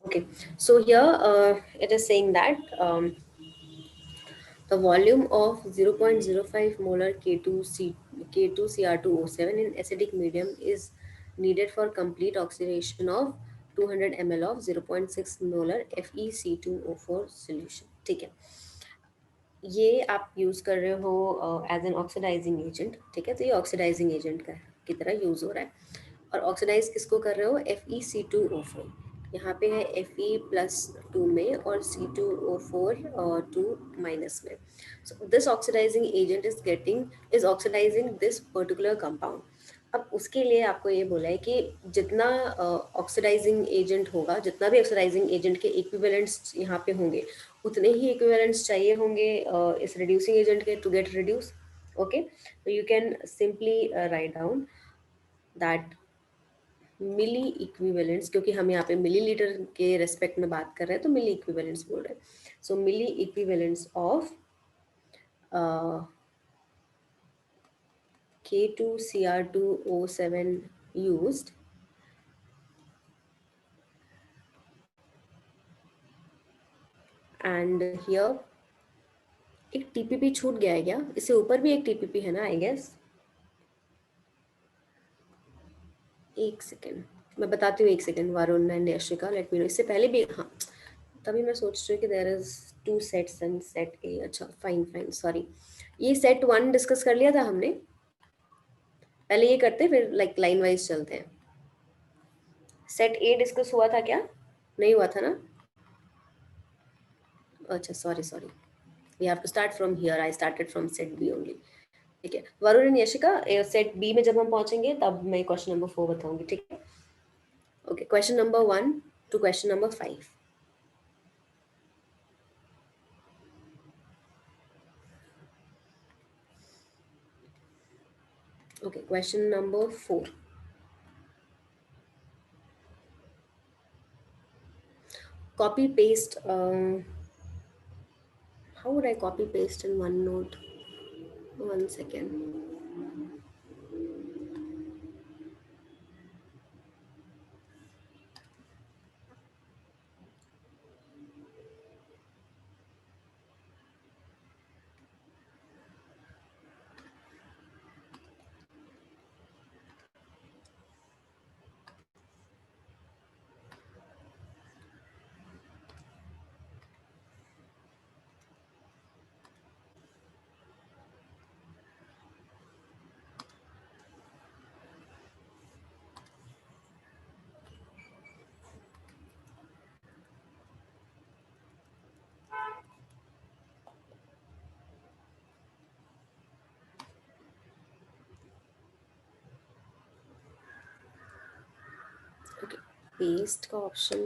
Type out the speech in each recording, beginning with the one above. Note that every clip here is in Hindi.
Okay, so here it is saying that the volume of 0.05 molar K2Cr2O7 in acidic medium is needed for complete oxidation of 200 ml of 0.6 molar FeC2O4 solution. ठीक है, ये आप यूज़ कर रहे हो एज एन ऑक्सीडाइजिंग एजेंट. ठीक है, तो ये ऑक्सीडाइजिंग एजेंट का की तरह यूज़ हो रहा है. और ऑक्सीडाइज किसको कर रहे हो? FeC2O4. यहाँ पे है Fe+2 में और C2O4 2 माइनस में. So this oxidizing agent is oxidizing this particular compound. अब उसके लिए आपको ये बोला है कि जितना ऑक्सीडाइजिंग एजेंट होगा, जितना भी ऑक्सीडाइजिंग एजेंट के इक्विवेलेंट्स यहाँ पे होंगे, उतने ही इक्विवेलेंट्स चाहिए होंगे इस रिड्यूसिंग एजेंट के टू गेट रिड्यूस. ओके, तो you can simply write down that milli equivalents, क्योंकि हम यहाँ पे मिलीलीटर के रेस्पेक्ट में बात कर रहे हैं तो मिली इक्विवेलेंट्स बोल रहे हैं. So milli equivalents of K2Cr2O7 used and here एक टीपीपी छूट गया है क्या? इससे ऊपर भी एक टीपीपी है ना, आई गेस. एक सेकेंड, मैं बताती हूँ. एक second, Varun and Yashika, let me no. इससे पहले भी, हाँ, तभी मैं सोच रही हूँ कि there is two sets and set A. अच्छा, फाइन फाइन, सॉरी. ये सेट 1 डिस्कस कर लिया था हमने. पहले ये करते हैं, फिर लाइक लाइन वाइज चलते हैं. सेट ए डिस्कस हुआ था क्या? नहीं हुआ था ना? अच्छा, sorry sorry. We have to start from here. I started from set B only. ठीक है, Varun and Yashika, set B में जब हम पहुंचेंगे तब मैं क्वेश्चन नंबर 4 बताऊंगी. ठीक है. Okay, question number 1 to question number 5. Okay, question number 4. Copy paste. How would I copy paste in OneNote? 1 second. Okay, paste का option.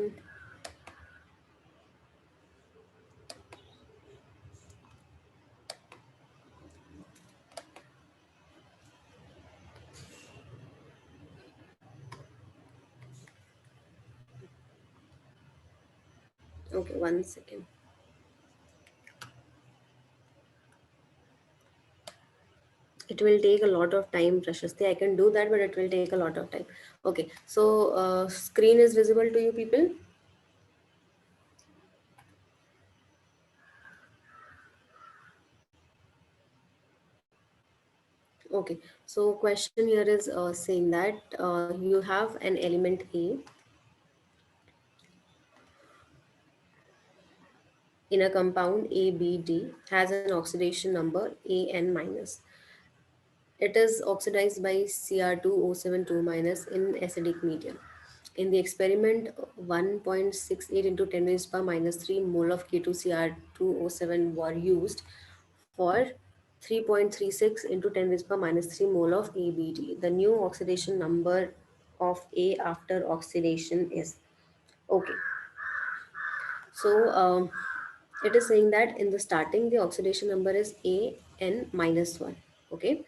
Okay, 1 second. It will take a lot of time, Prashasti. I can do that, but it will take a lot of time. Okay, so screen is visible to you people? Okay, so question here is saying that you have an element A in a compound ABD has an oxidation number An minus. It is oxidized by Cr2O72 minus in acidic medium. In the experiment, 1.68 into 10 raised power minus 3 mole of K2Cr2O7 were used for 3.36 into 10 raised power minus 3 mole of ABD. The new oxidation number of A after oxidation is. Okay. So it is saying that in the starting, the oxidation number is An minus 1. Okay.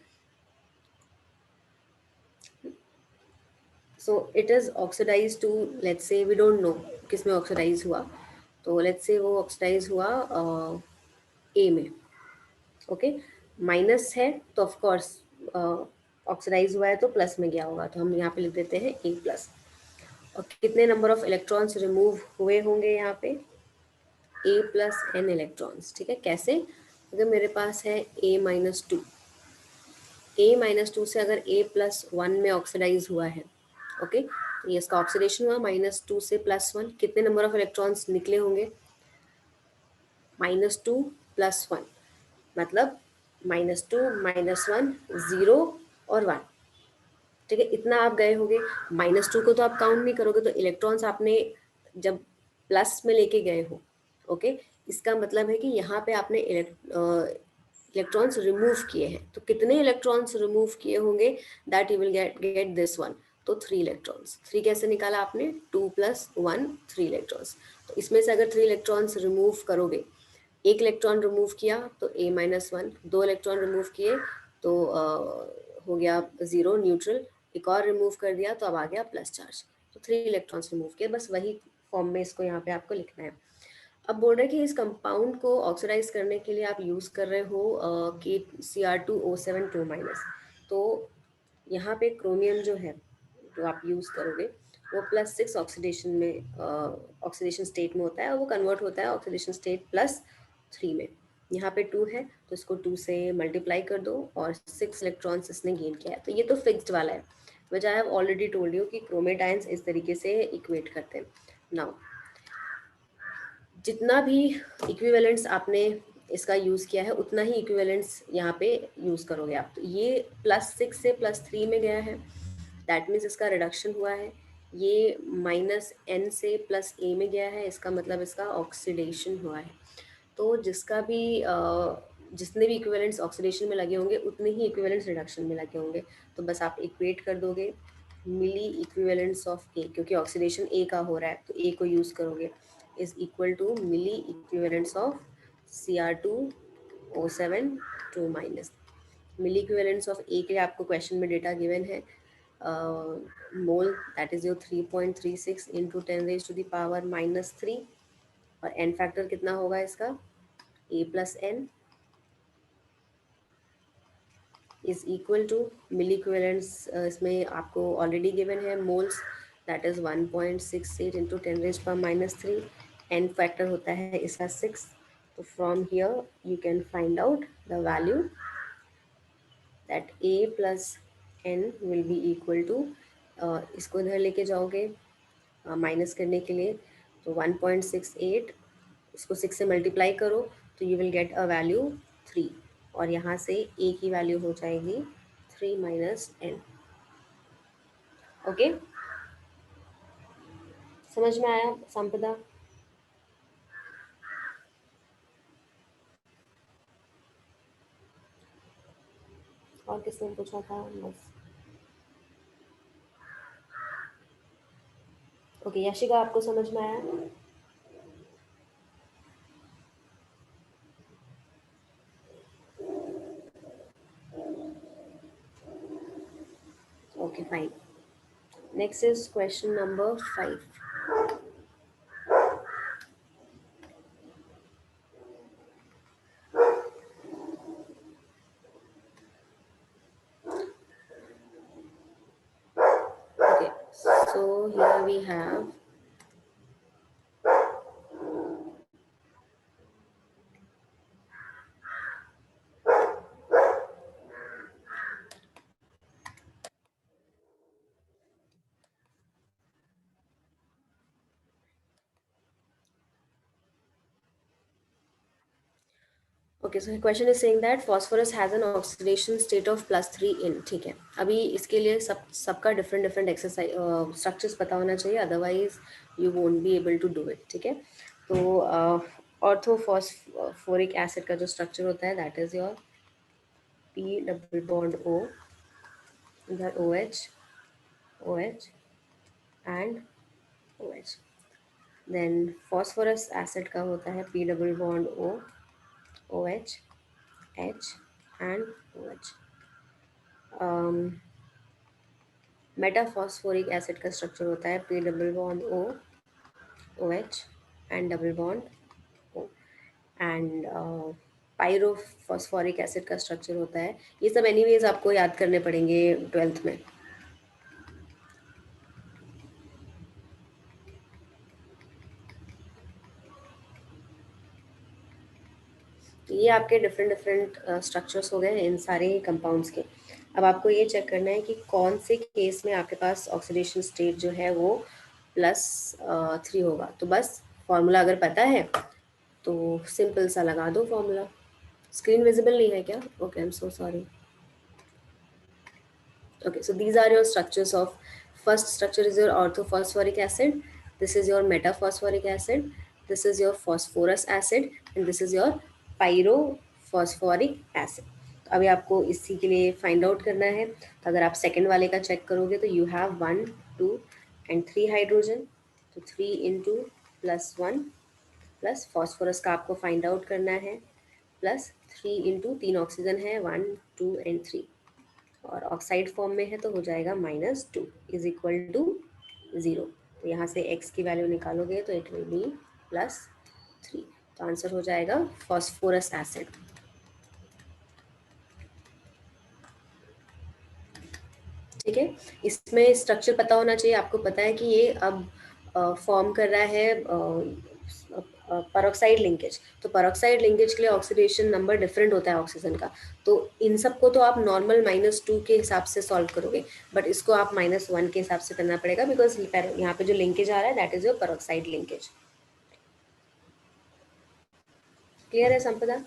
So it is oxidized to, let's say, we don't know किसमें oxidize हुआ. तो let's say वो oxidize हुआ A में. Okay. माइनस है तो ऑफ कोर्स ऑक्सीडाइज हुआ है तो प्लस में गया होगा, तो हम यहाँ पे लिख देते हैं A प्लस. और कितने नंबर ऑफ इलेक्ट्रॉन्स रिमूव हुए होंगे यहाँ पे, A+N इलेक्ट्रॉन्स। ठीक है, कैसे? अगर मेरे पास है A-2, A-2 से अगर A+1 में ऑक्सीडाइज हुआ है, ओके, ये इसका ऑक्सीडेशन हुआ, -2 से +1, कितने नंबर ऑफ इलेक्ट्रॉन्स निकले होंगे? -2 + 1, मतलब -2 -1 0 और 1। ठीक है, इतना आप गए होगे। -2 को तो आप काउंट नहीं करोगे, तो इलेक्ट्रॉन्स आपने जब प्लस में लेके गए हो, ओके, इसका मतलब है कि यहाँ पे आपने इलेक्ट्रॉन्स रिमूव किए हैं। तो कितने इलेक्ट्रॉन्स रिमूव किए होंगे, that you will get this one. तो 3 इलेक्ट्रॉन्स। 3 कैसे निकाला आपने? 2 + 1 3 इलेक्ट्रॉन्स। तो इसमें से अगर 3 इलेक्ट्रॉन्स रिमूव करोगे, एक इलेक्ट्रॉन रिमूव किया तो A-1, 2 इलेक्ट्रॉन रिमूव किए तो हो गया 0 न्यूट्रल, एक और रिमूव कर दिया तो अब आ गया प्लस चार्ज। तो 3 इलेक्ट्रॉन्स रिमूव किए, बस वही फॉर्म में इसको यहाँ पे आपको लिखना है। अब बोल रहे हैं कि इस कंपाउंड को ऑक्सीडाइज करने के लिए आप यूज़ कर रहे हो Cr2O7 2-। तो यहाँ पे क्रोमियम जो है जो आप यूज़ करोगे वो +6 ऑक्सीडेशन में ऑक्सीडेशन स्टेट में होता है, और वो कन्वर्ट होता है ऑक्सीडेशन स्टेट +3 में। यहाँ पे 2 है तो इसको 2 से मल्टीप्लाई कर दो और 6 इलेक्ट्रॉन्स इसने गेन किया है। तो ये तो फिक्स्ड वाला है, which I have already told you कि क्रोमेट आयंस इस तरीके से इक्वेट करते हैं। नाउ जितना भी इक्विवेलेंट्स आपने इसका यूज़ किया है उतना ही इक्विवेलेंट्स यहाँ पे यूज़ करोगे आप। तो ये +6 से +3 में गया है, दैट मीन्स इसका रिडक्शन हुआ है। ये -N से +A में गया है, इसका मतलब इसका ऑक्सीडेशन हुआ है। तो जिसका भी जितने भी इक्विवेलेंट्स ऑक्सीडेशन में लगे होंगे उतने ही इक्विवेलेंट्स रिडक्शन में लगे होंगे। तो बस आप इक्वेट कर दोगे मिली इक्विवेलेंट्स ऑफ ए, क्योंकि ऑक्सीडेशन ए का हो रहा है तो ए को यूज़ करोगे, is equal to milli equivalents of Cr2O7 2-। Milli equivalents of a के लिए आपको क्वेश्चन में डेटा गिवन है, mole, that is your 3.36 into 10⁻³ और एन फैक्टर कितना होगा इसका, A+N is equal to milli equivalents इसमें आपको ऑलरेडी गिवन है moles, that is 1.68 into 10⁻³ n factor होता है इसका 6। तो from here you can find out the value that A+N will be equal to, इसको इधर लेके जाओगे माइनस करने के लिए, तो 1.68 इसको 6 से मल्टीप्लाई करो तो you will get a value 3, और यहाँ से A की वैल्यू हो जाएगी 3 - N। ओके, समझ में आया संपदा? और किसने पूछा था? बस ओके, यशिका आपको समझ में आया? Okay fine, next is question number 5। Okay, so here we have okay, so question is saying that phosphorus has an oxidation state of +3 इन। ठीक है, अभी इसके लिए सबका डिफरेंट डिफरेंट एक्सरसाइज स्ट्रक्चर्स पता होना चाहिए, otherwise you won't be able to do it. ठीक है, तो ऑर्थोफॉस्फोरिक एसिड का जो स्ट्रक्चर होता है that is your P double bond O, इधर OH OH and OH। Then phosphorous acid का होता है P double bond O OH H and OH। Metaphosphoric acid का स्ट्रक्चर होता है P double bond O OH and double bond O and pyrophosphoric acid का स्ट्रक्चर होता है, ये सब एनीवेज आपको याद करने पड़ेंगे 12th में। ये आपके डिफरेंट डिफरेंट स्ट्रक्चर्स हो गए इन सारे कंपाउंड्स के। अब आपको ये चेक करना है कि कौन से केस में आपके पास ऑक्सीडेशन स्टेट जो है वो +3 होगा। तो बस फॉर्मूला अगर पता है तो सिंपल सा लगा दो फॉर्मूला। स्क्रीन विजिबल नहीं है क्या? Okay, I am so sorry. Okay, so these are your structures of, first structure is your orthophosphoric acid, this is your metaphosphoric acid, this is your phosphorus acid and this is your pyrophosphoric acid. तो अभी आपको इसी के लिए फाइंड आउट करना है। तो अगर आप सेकंड वाले का चेक करोगे तो यू हैव 1 2 एंड 3 हाइड्रोजन। तो 3 इंटू +1 प्लस फॉस्फोरस का आपको फाइंड आउट करना है, +3 इंटू 3 ऑक्सीजन है 1 2 एंड 3 और ऑक्साइड फॉर्म में है तो हो जाएगा -2 इज इक्वल टू 0। तो यहाँ से x की वैल्यू निकालोगे तो इट विल बी +3। तो आंसर हो जाएगा फॉस्फोरस एसिड। ठीक है, इसमें स्ट्रक्चर पता होना चाहिए। आपको पता है कि ये अब फॉर्म कर रहा है परऑक्साइड लिंकेज। तो परऑक्साइड लिंकेज के लिए ऑक्सीडेशन नंबर डिफरेंट होता है ऑक्सीजन का। तो इन सबको तो आप नॉर्मल -2 के हिसाब से सॉल्व करोगे, बट इसको आप -1 के हिसाब से करना पड़ेगा बिकॉज यहाँ पे जो लिंकेज आ रहा है that is your peroxide linkage. Clear है संपदा?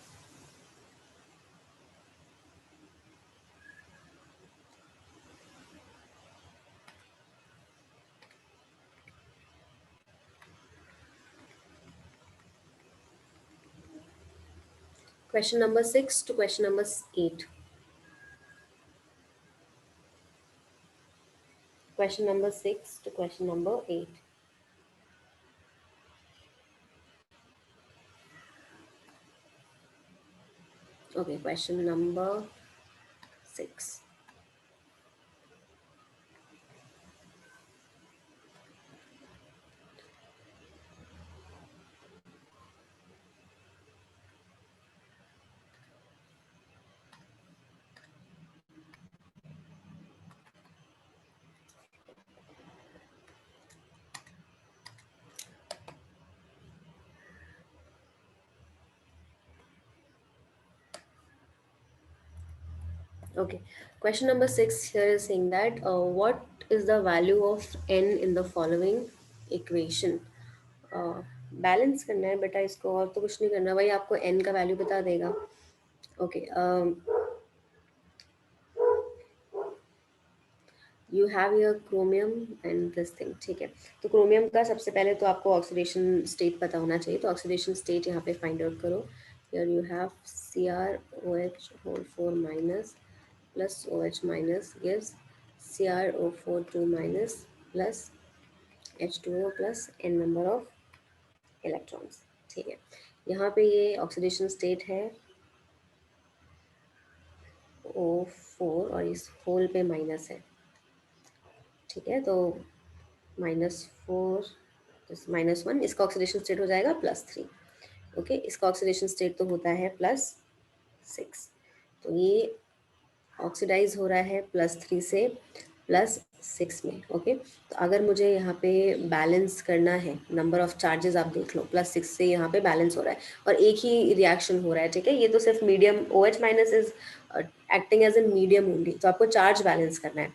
Question number 6 to question number 8। Question number 6 to question number 8। Okay, question number 6. Okay, question number 6 here is saying that what is the value of n in the following equation? Balance करना है बेटा इसको, और तो कुछ नहीं करना, वही आपको n का वैल्यू बता देगा। Okay, you have your chromium and this thing. ठीक है, तो क्रोमियम का सबसे पहले तो आपको ऑक्सीडेशन स्टेट पता होना चाहिए। तो ऑक्सीडेशन स्टेट यहाँ पे फाइंड आउट करो। Here you have CrOH whole 4 minus plus OH minus gives CrO4 2 minus plus H2O plus n number of electrons। ठीक है, यहाँ पे ये ऑक्सीडेशन स्टेट है O4 और इस होल पे माइनस है। ठीक है, तो -4 -1, इसका ऑक्सीडेशन स्टेट हो जाएगा +3। ओके, इसका ऑक्सीडेशन स्टेट तो होता है +6। तो ये ऑक्सीडाइज हो रहा है +3 से +6 में। ओके, तो अगर मुझे यहाँ पे बैलेंस करना है, नंबर ऑफ चार्जेस आप देख लो, +6 से यहाँ पे बैलेंस हो रहा है और एक ही रिएक्शन हो रहा है। ठीक है, ये तो सिर्फ medium, OH minus is acting as an medium only, तो आपको चार्ज बैलेंस करना है।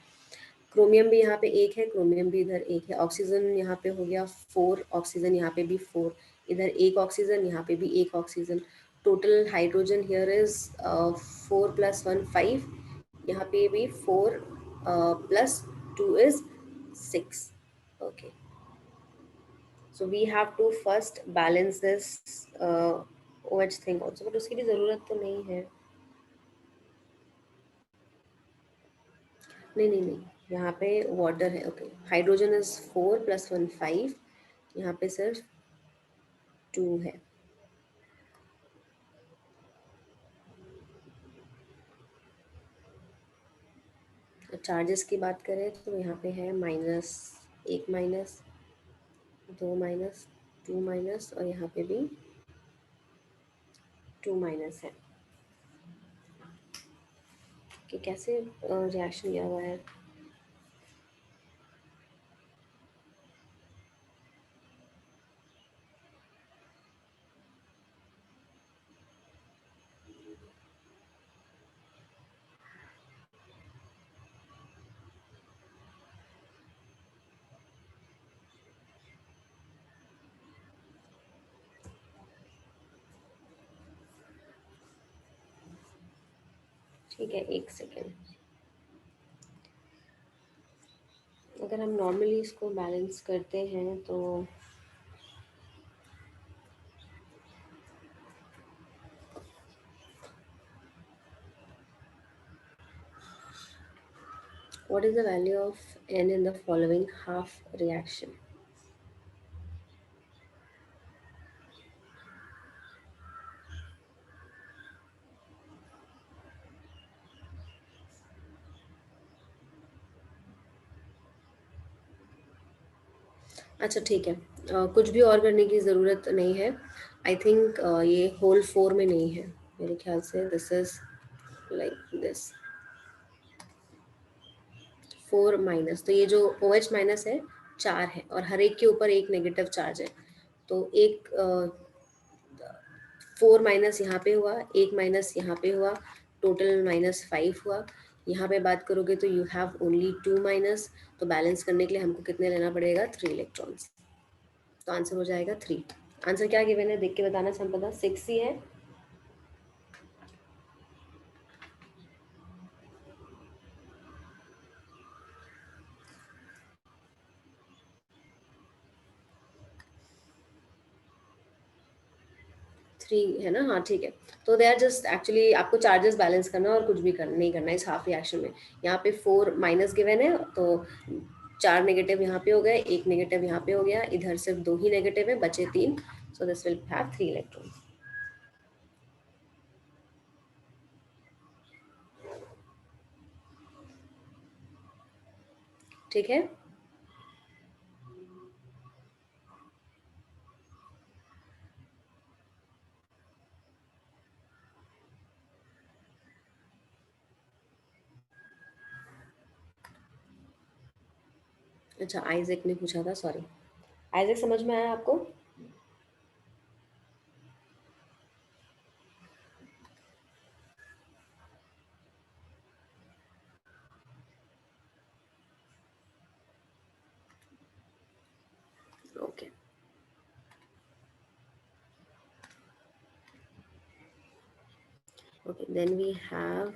क्रोमियम भी यहाँ पे एक है, क्रोमियम भी इधर एक है, ऑक्सीजन यहाँ पे हो गया 4, ऑक्सीजन यहाँ पे भी 4, इधर एक ऑक्सीजन, यहाँ पे भी एक oxygen. Total hydrogen here is 4 + 1 5, यहाँ पे भी 4 + 2 is 6। Okay, so we have to first balance this OH thing also, but उसकी भी ज़रूरत तो नहीं है। नहीं, यहाँ पे वाटर है। ओके, हाइड्रोजन इज 4 + 1 5, यहाँ पे सिर्फ 2 है। चार्जेस की बात करें तो यहाँ पे है -1 माइनस, 2 माइनस, 2 माइनस और यहाँ पे भी 2 माइनस है। कि कैसे रिएक्शन किया हुआ है। ठीक है, एक सेकेंड। अगर हम नॉर्मली इसको बैलेंस करते हैं तो what is the value of n in the following half reaction? अच्छा ठीक है, कुछ भी और करने की ज़रूरत नहीं है। आई थिंक ये होल 4 में नहीं है मेरे ख्याल से। This is like this 4 minus, तो ये जो ओ एच माइनस है 4 है और हर एक के ऊपर एक नेगेटिव चार्ज है। तो एक 4 माइनस यहाँ पे हुआ, एक माइनस यहाँ पे हुआ, टोटल -5 हुआ। यहाँ पे बात करोगे तो यू हैव ओनली 2 माइनस, तो बैलेंस करने के लिए हमको कितने लेना पड़ेगा? 3 इलेक्ट्रॉन्स। तो आंसर हो जाएगा 3। आंसर क्या गिवन है देख के बताना संपदा। 6 ही है। थ्री है ना? हाँ ठीक है। तो दे आर जस्ट एक्चुअली आपको चार्जेस बैलेंस करना है और कुछ भी नहीं करना है इस हाफ रिएक्शन में। यहाँ पे 4 माइनस गिवन है, तो 4 नेगेटिव यहाँ पे हो गए, एक नेगेटिव यहाँ पे हो गया, इधर सिर्फ 2 ही नेगेटिव है, बचे 3। So this will have 3 electron. ठीक है। अच्छा, आइजैक ने पूछा था, सॉरी। आइजैक समझ में आया आपको? Okay okay, then we have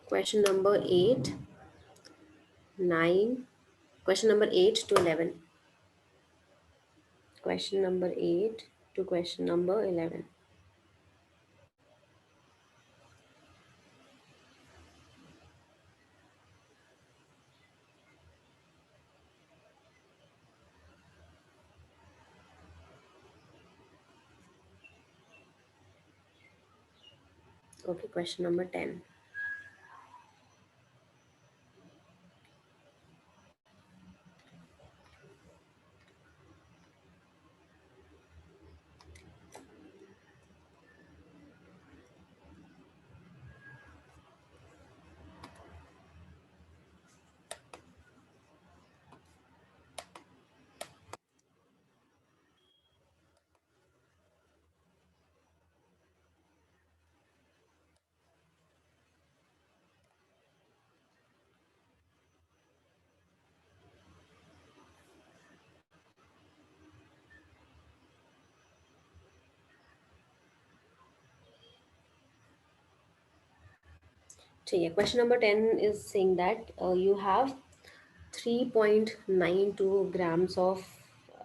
question number 8, 9, question number 8 to 11, question number 8 to question number 11. Okay, question number 10. ठीक है, question number 10 is saying that you have 3.92 grams of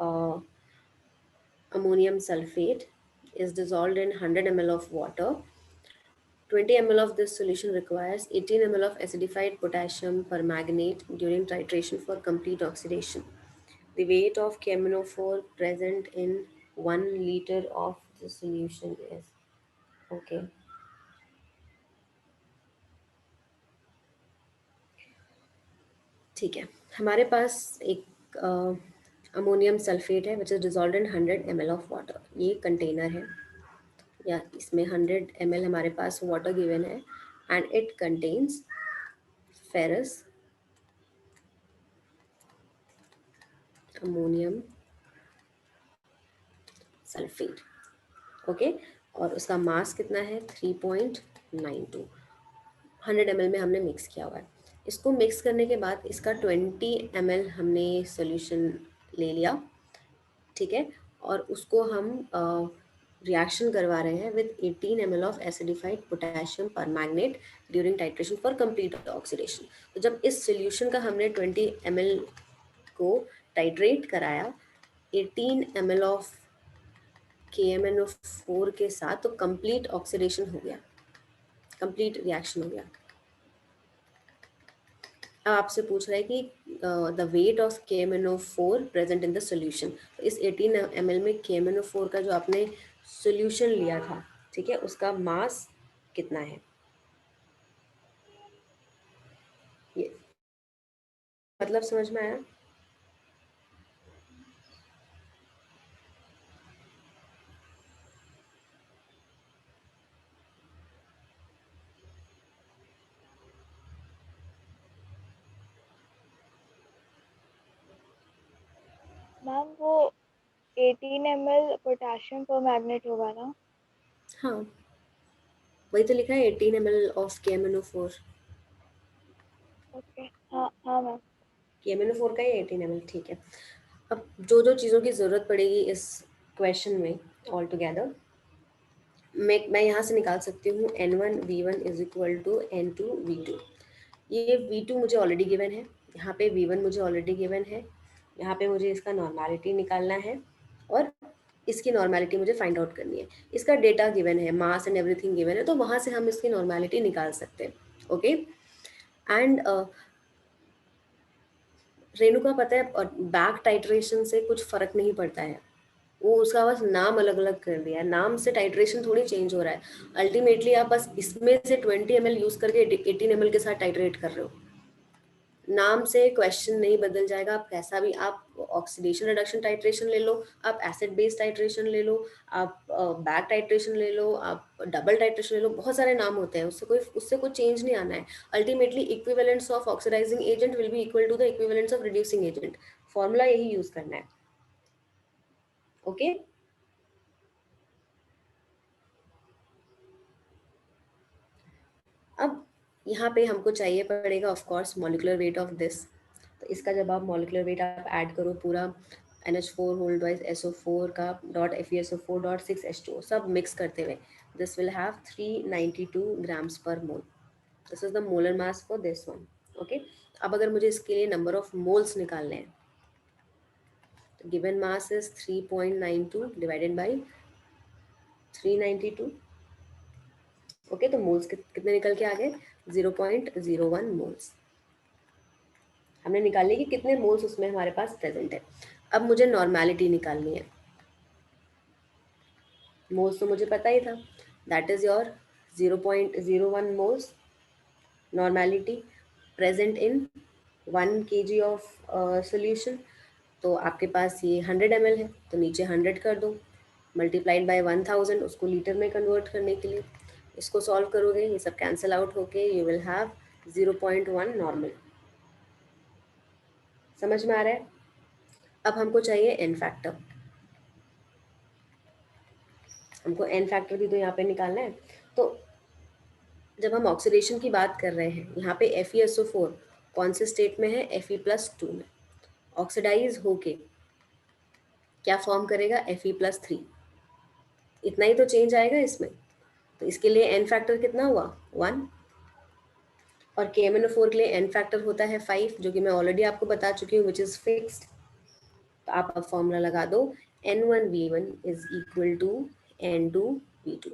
uh, ammonium sulfate is dissolved in 100 ml of water. 20 ml of this solution requires 18 ml of acidified potassium permanganate during titration for complete oxidation. The weight of KMnO4 present in 1 liter of the solution is, okay. ठीक है, हमारे पास एक अमोनियम सल्फेट है which is dissolve in 100 ml of water. ये कंटेनर है, या इसमें 100 ml हमारे पास वाटर गिवन है, and it contains ferrous, ammonium sulphate. Okay, और उसका मास कितना है? 3.92। 100 ml में हमने मिक्स किया हुआ है। इसको मिक्स करने के बाद इसका 20 ml हमने सोल्यूशन ले लिया, ठीक है, और उसको हम रिएक्शन करवा रहे हैं with 18 ml of acidified potassium permanganate during titration for complete oxidation. तो जब इस सोल्यूशन का हमने 20 ml को टाइट्रेट कराया 18 ml ऑफ KMnO4 के साथ, तो कंप्लीट ऑक्सीडेशन हो गया, कंप्लीट रिएक्शन हो गया। अब आपसे पूछ रहा है कि the weight of KMnO4 present in the solution. तो इस 18 ml में KMnO4 का जो आपने सोल्यूशन लिया था, ठीक है, उसका मास कितना है, ये मतलब समझ में आया? मैम वो 18 ml पोटेशियम पर मैग्नेट होगा ना? हाँ, वही तो लिखा है 18 ml ऑफ KMnO4। ओके, हाँ हाँ मैम। KMnO4 का ही 18 ml, ठीक है। अब जो जो चीज़ों की ज़रूरत पड़ेगी इस क्वेश्चन में ऑल टुगेदर, मैं यहाँ से निकाल सकती हूँ N1V1 is equal to N2V2। ये V2 मुझे ऑलरेडी गिवन है, यहाँ पे V1 मुझे ऑलरेडी गिवन है, यहाँ पे मुझे इसका नॉर्मेलिटी निकालना है और इसकी नॉर्मेलिटी मुझे फाइंड आउट करनी है। इसका डेटा गिवन है, मास एंड एवरीथिंग गिवन है, तो वहाँ से हम इसकी नॉर्मेलिटी निकाल सकते हैं। ओके, एंड रेणु का पता है, और बैक टाइट्रेशन से कुछ फर्क नहीं पड़ता है, वो उसका बस नाम अलग अलग कर दिया है, नाम से टाइट्रेशन थोड़ी चेंज हो रहा है। अल्टीमेटली आप बस इसमें से 20 ml यूज करके 18 ml के साथ टाइट्रेट कर रहे हो, नाम से क्वेश्चन नहीं बदल जाएगा। आप कैसा भी, आप ऑक्सीडेशन रिडक्शन टाइट्रेशन ले लो, आप एसिड बेस टाइट्रेशन ले लो, आप बैक टाइट्रेशन ले लो, आप डबल टाइट्रेशन ले लो, बहुत सारे नाम होते हैं, उससे कोई चेंज नहीं आना है। Ultimately equivalents of oxidizing agent will be equal to the equivalents of reducing agent, formula यही यूज करना है। ओके, अब यहाँ पे हमको चाहिए पड़ेगा of course molecular weight of this. तो इसका जब आप मॉलिक्यूलर वेट आप ऐड करो पूरा, NH4 होल्ड वाइज SO4 का डॉट FeSO4 डॉट 6H2 सब मिक्स करते हुए, this will have 392 grams per mole. This is the molar mass for this one. Okay, अब अगर मुझे इसके लिए नंबर ऑफ मोल्स निकालने हैं, तो given mass is 3.92 divided by 392। Okay, तो मोल्स कितने निकल के आ गए, 0.01 मोल्स। हमने निकाली कि कितने मोल्स उसमें हमारे पास प्रेजेंट है। अब मुझे नॉर्मेलिटी निकालनी है। मोल्स तो मुझे पता ही था, that is your 0.01 moles normality present in 1 kg of solution. तो आपके पास ये 100 ml है, तो नीचे 100 कर दो, मल्टीप्लाइड बाय 1000, उसको लीटर में कन्वर्ट करने के लिए इसको सॉल्व करोगे, ये सब कैंसिल आउट होके यू विल हैव 0.1 नॉर्मल। समझ में आ रहा है? अब हमको चाहिए एन फैक्टर, हमको एन फैक्टर भी तो यहाँ पे निकालना है। तो जब हम ऑक्सीडेशन की बात कर रहे हैं, यहाँ पे FeSO4 कौन से स्टेट में है, Fe+2 में। ऑक्सीडाइज होके क्या फॉर्म करेगा, Fe+3। इतना ही तो चेंज आएगा इसमें, तो इसके लिए एन फैक्टर कितना हुआ, 1। और KMnO4 के लिए एन फैक्टर होता है 5, जो कि मैं ऑलरेडी आपको बता चुकी हूँ, विच इज फिक्स्ड। तो आप अब फॉर्मूला लगा दो, N1V1 is equal to N2V2।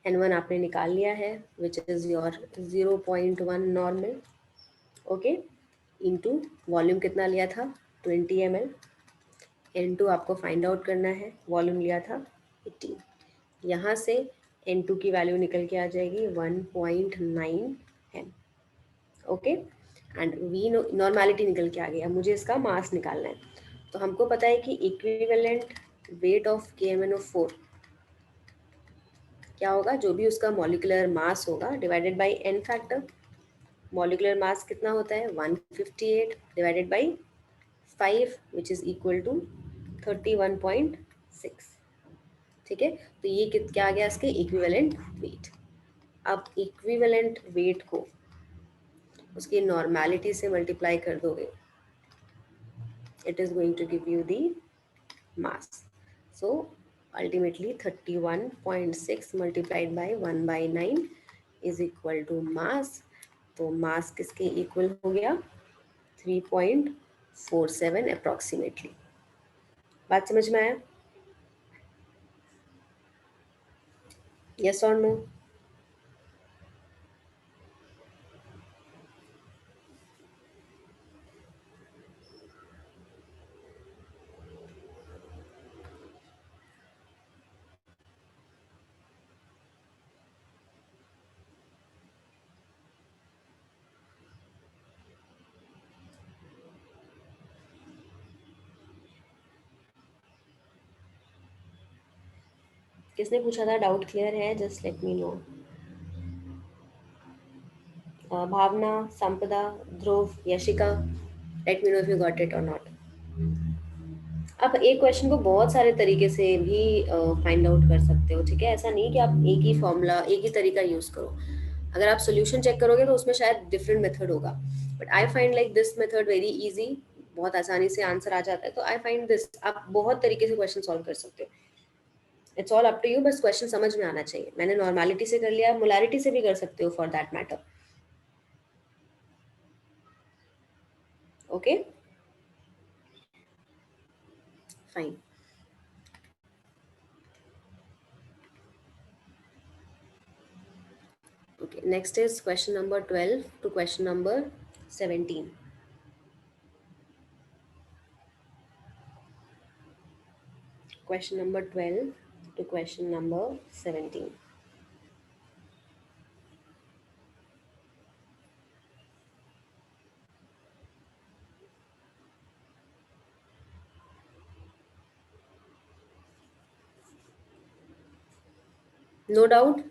N1 आपने निकाल लिया है, which is your 0.1 normal. Okay, into volume कितना लिया था, 20 ml। N2 आपको फाइंड आउट करना है, वॉल्यूम लिया था 18। यहाँ से N2 की वैल्यू निकल के आ जाएगी 1.9 m। Okay, and V normality निकल के आ गई। अब मुझे इसका मास निकालना है, तो हमको पता है कि इक्विवेलेंट वेट ऑफ KMnO4 क्या होगा, जो भी उसका मॉलिक्यूलर मास होगा divided by n factor. Molecular mass कितना होता है, 158 divided by 5 which is equal to 31.6। ठीक है, तो ये क्या आ गया इसके इक्विवेलेंट वेट। अब इक्विवेलेंट वेट को उसकी नॉर्मेलिटी से मल्टीप्लाई कर दोगे, it is going to give you the mass. So ultimately 31.6 multiplied by 1 by 9 is equal to mass. तो mass किसके equal हो गया? 3.47 approximately. बात समझ में आया? Yes or no? किसने पूछा था? डाउट क्लियर है? Just let me know. Bhavna, Sampada, Dhruv, Yashika, let me know if you got it और नॉट. आप एक क्वेश्चन को बहुत सारे तरीके से भी फाइंड आउट कर सकते हो, ठीक है? ऐसा नहीं कि आप एक ही फॉर्मूला, एक ही तरीका यूज करो. अगर आप सोल्यूशन चेक करोगे तो उसमें शायद डिफरेंट मेथड होगा, but I find like this method very easy. बहुत आसानी से आंसर आ जाता है, तो आई फाइंड दिस. आप बहुत तरीके से क्वेश्चन सॉल्व कर सकते हो. It's all up to you, बस क्वेश्चन समझ में आना चाहिए. मैंने नॉर्मेलिटी से कर लिया, मोलारिटी से भी कर सकते हो for that matter. Okay, fine. Okay, next is question number 12 to question number 17. Question number 12 to question number 17. No doubt?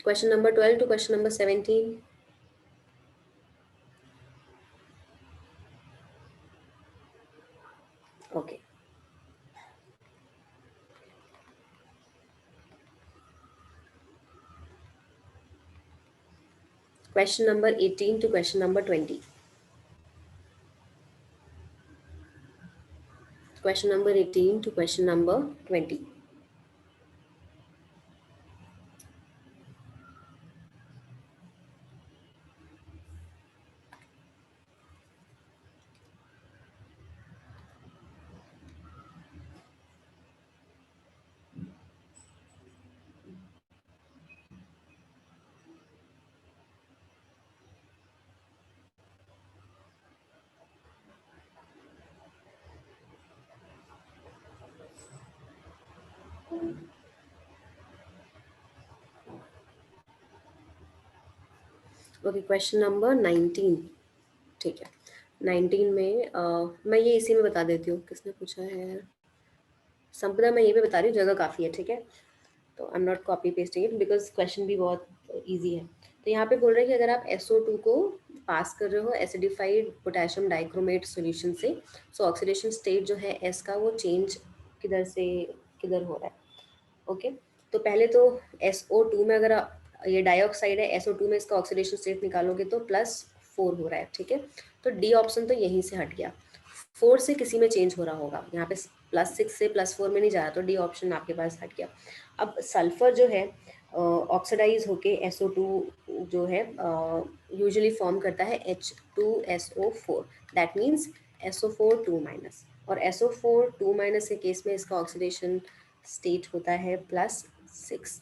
Question number 12 to question number 17. Okay. Question number 18 to question number 20. Question number 18 to question number 20. Okay, question number 19. ठीक है, 19 में मैं ये इसी में बता देती हूँ. किसने पूछा है? संपदा. मैं ये पे बता रही हूँ, जगह काफ़ी है, ठीक है? तो I am not copy pasting it because question भी बहुत ईजी है. तो यहाँ पे बोल रहे हैं कि अगर आप SO2 को पास कर रहे हो एसिडिफाइड पोटेशियम डाइक्रोमेट सॉल्यूशन से, सो ऑक्सीडेशन स्टेट जो है S का वो चेंज किधर से किधर हो रहा है. ओके, तो पहले तो SO2 में अगर ये डाइऑक्साइड है, SO2 में इसका ऑक्सीडेशन स्टेट निकालोगे तो +4 हो रहा है, ठीक है? तो डी ऑप्शन तो यहीं से हट गया. 4 से किसी में चेंज हो रहा होगा, यहाँ पे +6 से +4 में नहीं जा रहा, तो डी ऑप्शन आपके पास हट गया. अब सल्फर जो है ऑक्सीडाइज होके SO2 जो है यूजुअली फॉर्म करता है H2SO4. That means SO4 2 minus. और SO4 2 माइनस के केस में इसका ऑक्सीडेशन स्टेट होता है +6.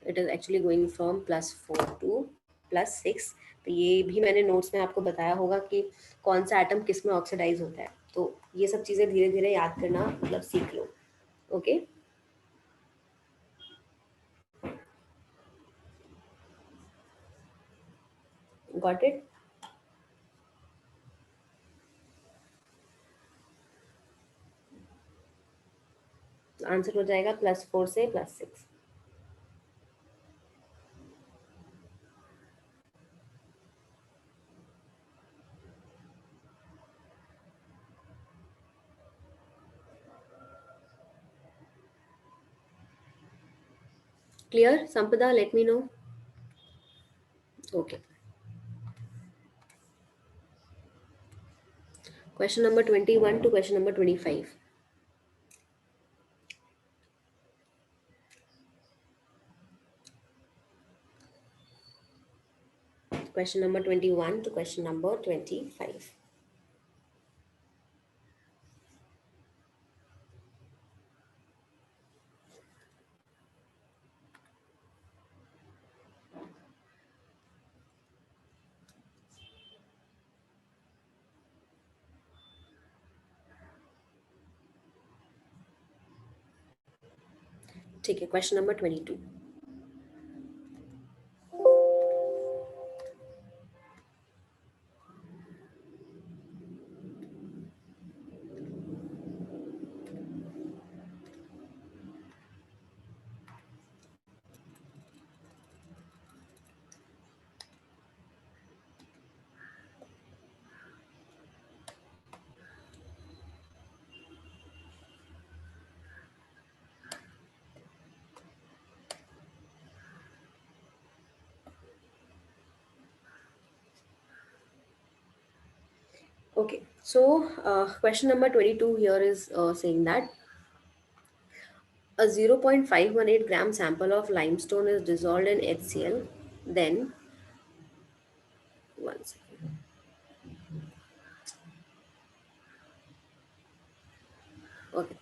It is actually going from +4 to +6. तो ये भी मैंने नोट्स में आपको बताया होगा कि कौन सा एटम किस में ऑक्सीडाइज होता है. तो ये सब चीज़ें धीरे धीरे याद करना मतलब सीख लो. Okay, got it? आंसर हो जाएगा +4 से +6. Clear Sampada? Let me know. Okay, Question number 21 to question number 25. Question number 21 to question number 25. ठीक है, question number 22. Okay, so question number 22 here is saying that a 0.518 gram sample of limestone is dissolved in HCl, then, one second. Okay.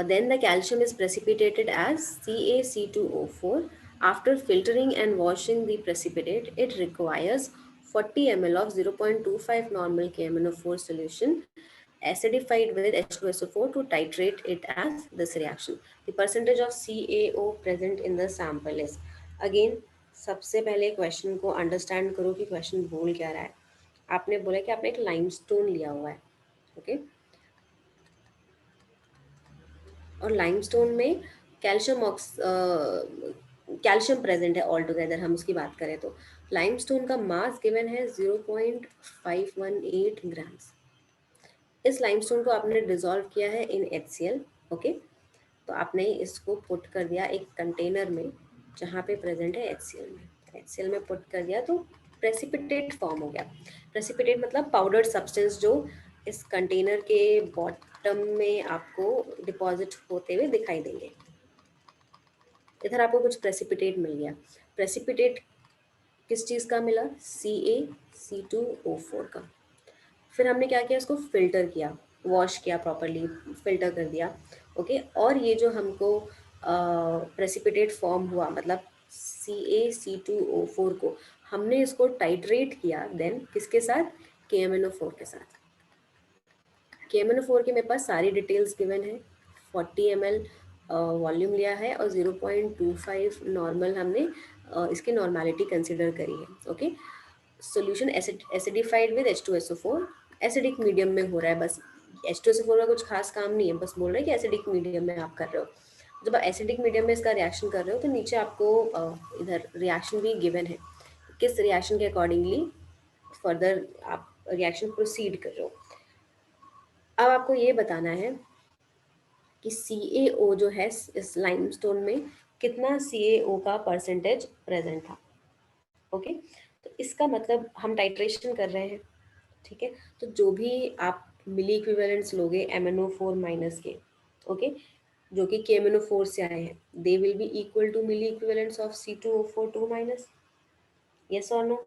Then the calcium is precipitated as CaC2O4. After filtering and washing the precipitate, it requires 40 ml of 0.25 normal KMnO4 solution acidified with H2SO4 to titrate it as this reaction. The percentage of CaO present in the sample is. Again, सबसे पहले क्वेश्चन को अंडरस्टैंड करो कि क्वेश्चन बोल क्या रहा है. आपने बोला कि आपने एक लाइमस्टोन लिया हुआ है. ओके, और लाइमस्टोन में कैल्शियम कैल्शियम प्रेजेंट है ऑल टुगेदर. हम उसकी बात करें तो लाइमस्टोन का मास गिवन है 0.518 ग्राम्स. इस लाइमस्टोन को आपने डिसॉल्व किया है इन HCl. ओके, तो आपने इसको पुट कर दिया एक कंटेनर में जहाँ पे प्रेजेंट है HCl में. HCl में पुट कर दिया तो प्रेसिपिटेट फॉर्म हो गया. प्रेसिपिटेट मतलब पाउडर्ड सब्सटेंस जो इस कंटेनर के बॉटम में आपको डिपॉजिट होते हुए दिखाई देंगे. इधर आपको कुछ प्रेसिपिटेट मिल गया. प्रेसिपिटेट किस चीज़ का मिला? CaC2O4 का. फिर हमने क्या किया, इसको फिल्टर किया, वॉश किया प्रॉपरली, फिल्टर कर दिया. ओके, और ये जो हमको प्रेसिपिटेट फॉर्म हुआ मतलब CaC2O4 को हमने इसको टाइट्रेट किया. देन किसके साथ? KMnO4 के साथ. KMnO4 की मेरे पास सारी डिटेल्स गिवन है. 40 ml वॉल्यूम लिया है और 0.25 नॉर्मल हमने इसकी नॉर्मेलिटी कंसिडर करी है. Okay, solution acidified with H2SO4. Acidic medium में हो रहा है बस. H2SO4 का कुछ खास काम नहीं है, बस बोल रहे हैं कि एसिडिक मीडियम में आप कर रहे हो. जब आप एसिडिक मीडियम में इसका रिएक्शन कर रहे हो तो नीचे आपको इधर रिएक्शन भी गिवन है, किस रिएक्शन के अकॉर्डिंगली फर्दर आप रिएक्शन प्रोसीड कर रहे हो. अब आपको ये बताना है कि CaO जो है इस लाइमस्टोन में कितना CaO का परसेंटेज प्रेजेंट था. ओके, तो इसका मतलब हम टाइट्रेशन कर रहे हैं. ठीक है, तो जो भी आप मिली इक्विवेलेंट्स लोगे MnO4 माइनस के, ओके, जो कि KMnO4 से आए हैं, they will be equal to milli equivalents of C2O4 2 minus. Yes और नो?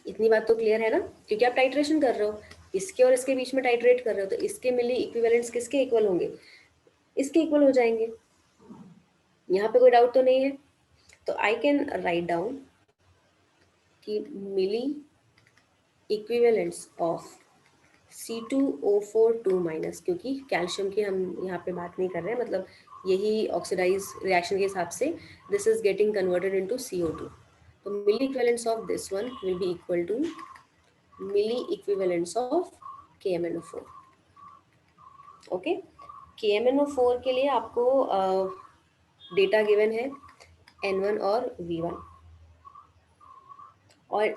इतनी बात तो क्लियर है ना, क्योंकि आप टाइट्रेशन कर रहे हो, इसके और इसके बीच में टाइट्रेट कर रहे हो, तो इसके मिली इक्विवेलेंट्स किसके इक्वल होंगे? इसके इक्वल हो जाएंगे. यहाँ पे कोई डाउट तो नहीं है. तो आई कैन राइट डाउन कि मिली इक्विवेलेंट्स ऑफ C2O4 2 माइनस, क्योंकि कैल्शियम की हम यहाँ पे बात नहीं कर रहे हैं, मतलब यही ऑक्सीडाइज रिएक्शन के हिसाब से this is getting converted into CO2. तो milli equivalents of this one will be equal to milli equivalents of KMnO4. Okay, KMnO4 के लिए आपको डेटा गिवन है N1 और V1, और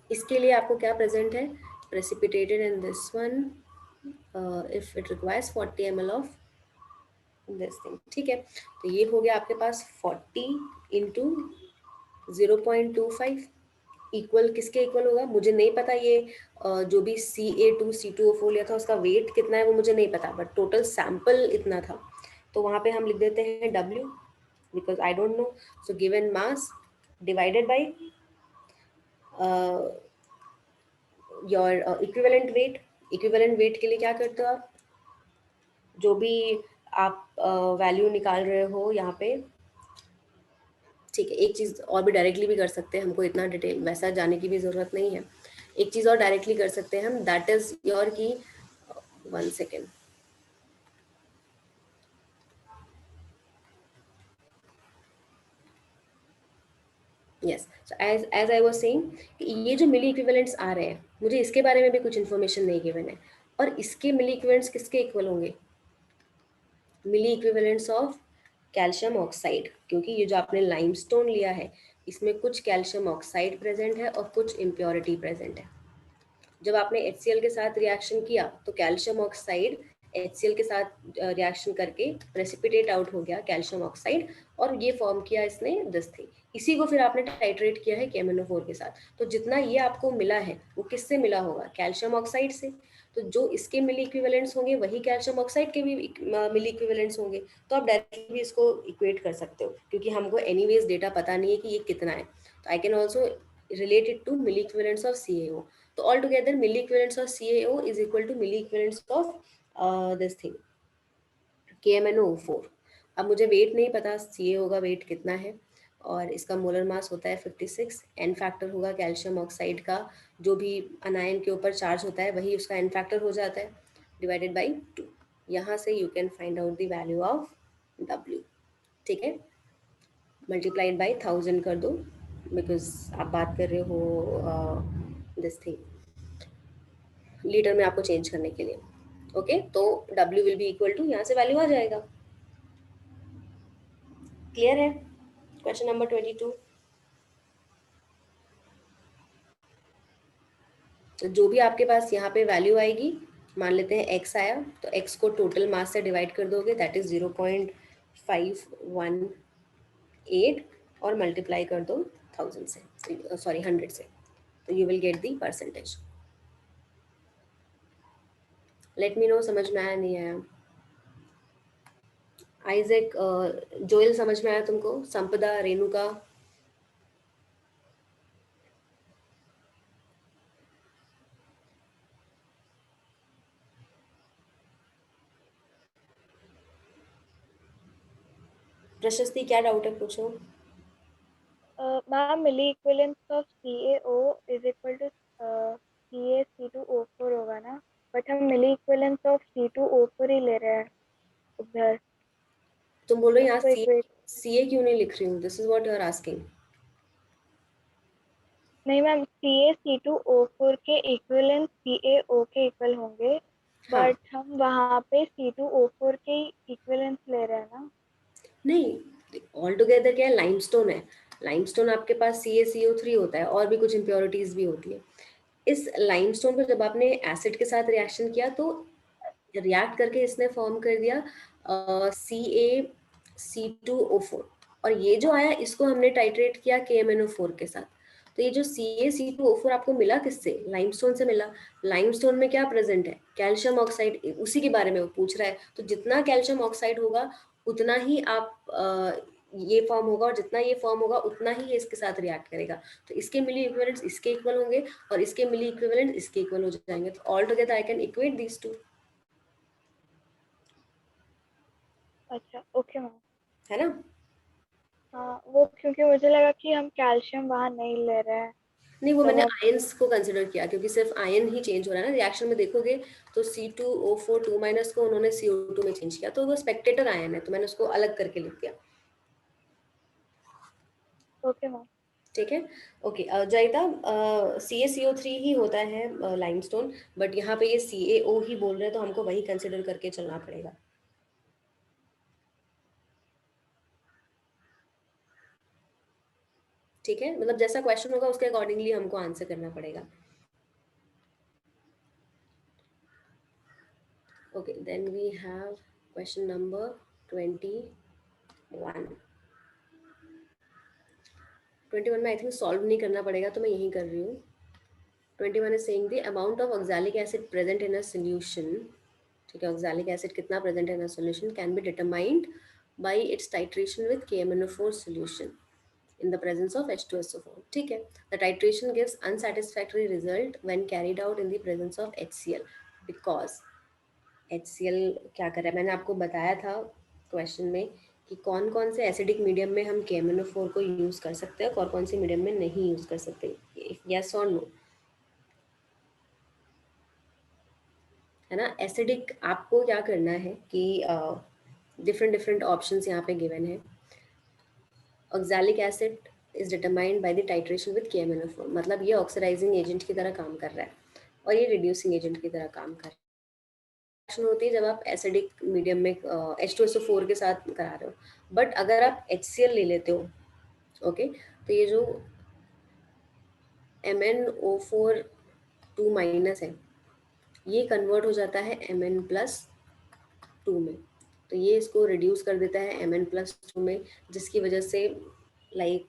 इसके लिए आपको क्या प्रेजेंट है? Precipitated in this one if it requires 40 ml of this thing. ठीक है, तो ये हो गया आपके पास 40 इंटू 0.25. इक्वल किसके इक्वल होगा मुझे नहीं पता, ये जो भी Ca2C2O4 लिया था उसका वेट कितना है वो मुझे नहीं पता, बट टोटल सैंपल इतना था, तो वहाँ पे हम लिख देते हैं W, because I don't know. So given mass divided by your equivalent weight के लिए क्या करते हो आप, जो भी आप वैल्यू निकाल रहे हो यहाँ पे, ठीक है। एक चीज़ और भी डायरेक्टली भी कर सकते हैं, हमको इतना डिटेल वैसा जाने की भी ज़रूरत नहीं है। एक चीज़ और डायरेक्टली कर सकते हैं हम, दैट इज़ योर की 1 second. Yes, so as as I was saying कि ये जो मिली इक्विवेलेंट्स आ रहे हैं, मुझे इसके बारे में भी कुछ इन्फॉर्मेशन नहीं गिवन है, और इसके मिली इक्विवेलेंट्स किसके इक्वल होंगे, मिली इक्विवेलेंट्स ऑफ कैल्शियम ऑक्साइड, क्योंकि ये जो आपने लाइमस्टोन लिया है इसमें कुछ कैल्शियम ऑक्साइड प्रेजेंट है और कुछ इम्प्योरिटी प्रेजेंट है। जब आपने HCl के साथ रिएक्शन किया तो कैल्शियम ऑक्साइड HCl के साथ रिएक्शन करके प्रेसिपिटेट आउट हो गया कैल्शियम ऑक्साइड, और ये फॉर्म किया इसने दिस थिंग। इसी को फिर आपने टाइट्रेट किया है KMnO4 के साथ, तो जितना ये आपको मिला है वो किससे मिला होगा, कैल्शियम ऑक्साइड से। तो जो इसके मिली इक्विवेलेंट्स होंगे वही कैल्शियम ऑक्साइड के भी मिली इक्विवेलेंट्स होंगे। तो आप डायरेक्टली भी इसको इक्वेट कर सकते हो, क्योंकि हमको एनीवेज डेटा पता नहीं है कि ये कितना है, तो I can also relate it to milli equivalents of CaO. तो all together milli equivalents of CaO is equal to milli equivalents of this thing KMnO4। अब मुझे वेट नहीं पता CaO का वेट कितना है, और इसका मोलर मास होता है 56। एन फैक्टर होगा कैल्शियम ऑक्साइड का, जो भी अनायन के ऊपर चार्ज होता है वही उसका एन फैक्टर हो जाता है, डिवाइडेड बाई 2। यहाँ से you can find out the value of W। ठीक है, मल्टीप्लाइड बाई 1000 कर दो, बिकॉज आप बात कर रहे हो दिस थिंग लीटर में आपको चेंज करने के लिए। ओके, तो W will be equal to, यहाँ से वैल्यू आ जाएगा। क्लियर है क्वेश्चन नंबर 22। तो जो भी आपके पास यहाँ पे वैल्यू आएगी, मान लेते हैं x आया, तो x को टोटल मास से डिवाइड कर दोगे, दैट इज 0.518, और मल्टीप्लाई कर दो 1000 से, सॉरी 100 से, तो you will get the percentage. Late me no समझ में आया नहीं आया। आइजैक, जोएल समझ में आया तुमको, संपदा, रेणुका? प्रशस्ति, क्या डाउट है पूछो। Ma'am milli equivalence of CaO is equal to CaC2O4 होगा ना, बट हम मिली इक्विवेलेंस ऑफ C2O4 ही ले रहे हैं उधर, तुम बोल रहे हो यहाँ उसको सी इक्वेट। सी क्यों नहीं लिख रही हूँ, this is what you are asking. नहीं मैम, CaC2O4 के इक्विवेलेंस CaO के इक्वल होंगे, हाँ, बट हम वहाँ पे C2O4 के इक्विवेलेंस ले रहे हैं ना। नहीं, ऑल टुगेदर क्या है, लाइमस्टोन है। लाइमस्टोन आपके पास CaCO3 होता है, और भी कुछ इम्प्योरिटीज भी होती है। इस लाइमस्टोन को जब आपने एसिड के साथ रिएक्शन किया तो रिएक्ट करके इसने फॉर्म कर दिया CaC2O4, और ये जो आया इसको हमने टाइट्रेट किया KMnO4 के साथ। तो ये जो CaC2O4 आपको मिला किससे, लाइमस्टोन से मिला। लाइमस्टोन में क्या प्रेजेंट है, कैल्शियम ऑक्साइड, उसी के बारे में वो पूछ रहा है। तो जितना कैल्शियम ऑक्साइड होगा उतना ही आप ये फॉर्म होगा, और जितना ये फॉर्म होगा उतना ही ये इसके साथ रिएक्ट करेगा। तो इसके मिली इक्विवेलेंट्स इसके इक्वल होंगे, और इसके मिली इक्विवेलेंट इसके इक्वल हो जाएंगे। तो all together I can equate these two, अच्छा ओके मैम। है ना। हाँ वो क्योंकि मुझे लगा कि हम कैल्शियम वहाँ नहीं ले रहे हैं, नहीं, वो तब मैंने हम। आयंस को कंसिडर किया, क्योंकि सिर्फ आयन ही चेंज हो रहा है ना रिएक्शन में, देखोगे तो C2O4 2 माइनस को उन्होंने CO2 में चेंज किया, तो वो स्पेक्टेटर आयन है, तो मैंने उसको अलग करके लिख दिया। Okay ma'am. ठीक है, ओके। जयिता, CaCO3 ही होता है लाइमस्टोन, बट यहाँ पे ये CaO ही बोल रहे हैं, तो हमको वही कंसिडर करके चलना पड़ेगा। ठीक है, मतलब जैसा क्वेश्चन होगा उसके अकॉर्डिंगली हमको आंसर करना पड़ेगा। Okay, then we have question number 21। 21 में आई थिंक सॉल्व नहीं करना पड़ेगा, तो मैं यहीं कर रही हूँ। 21 is saying the amount of oxalic acid present in a solution, ठीक है, oxalic acid कितना present in a solution can be determined by its titration with KMnO4 solution in the presence of H2SO4, ठीक है। The titration gives unsatisfactory result when carried out in the presence of HCl because HCl क्या कर रहा है, मैंने आपको बताया था क्वेश्चन में कि कौन कौन से एसिडिक मीडियम में हम KMnO4 को यूज़ कर सकते हैं और कौन कौन से मीडियम में नहीं यूज़ कर सकते, यस और नो, है ना। एसिडिक आपको क्या करना है कि डिफरेंट डिफरेंट ऑप्शंस यहाँ पे गिवन है। Oxalic acid is determined by the titration with KMnO4, मतलब ये ऑक्सीडाइजिंग एजेंट की तरह काम कर रहा है और ये रिड्यूसिंग एजेंट की तरह काम कर रहा है। रिएक्शन होती है जब आप एसिडिक मीडियम में H2SO4 के साथ करा रहे हो, बट अगर आप HCl ले लेते हो, ओके, तो ये जो MnO4 2 माइनस है ये कन्वर्ट हो जाता है Mn+2 में, तो ये इसको रिड्यूस कर देता है Mn+2 में, जिसकी वजह से लाइक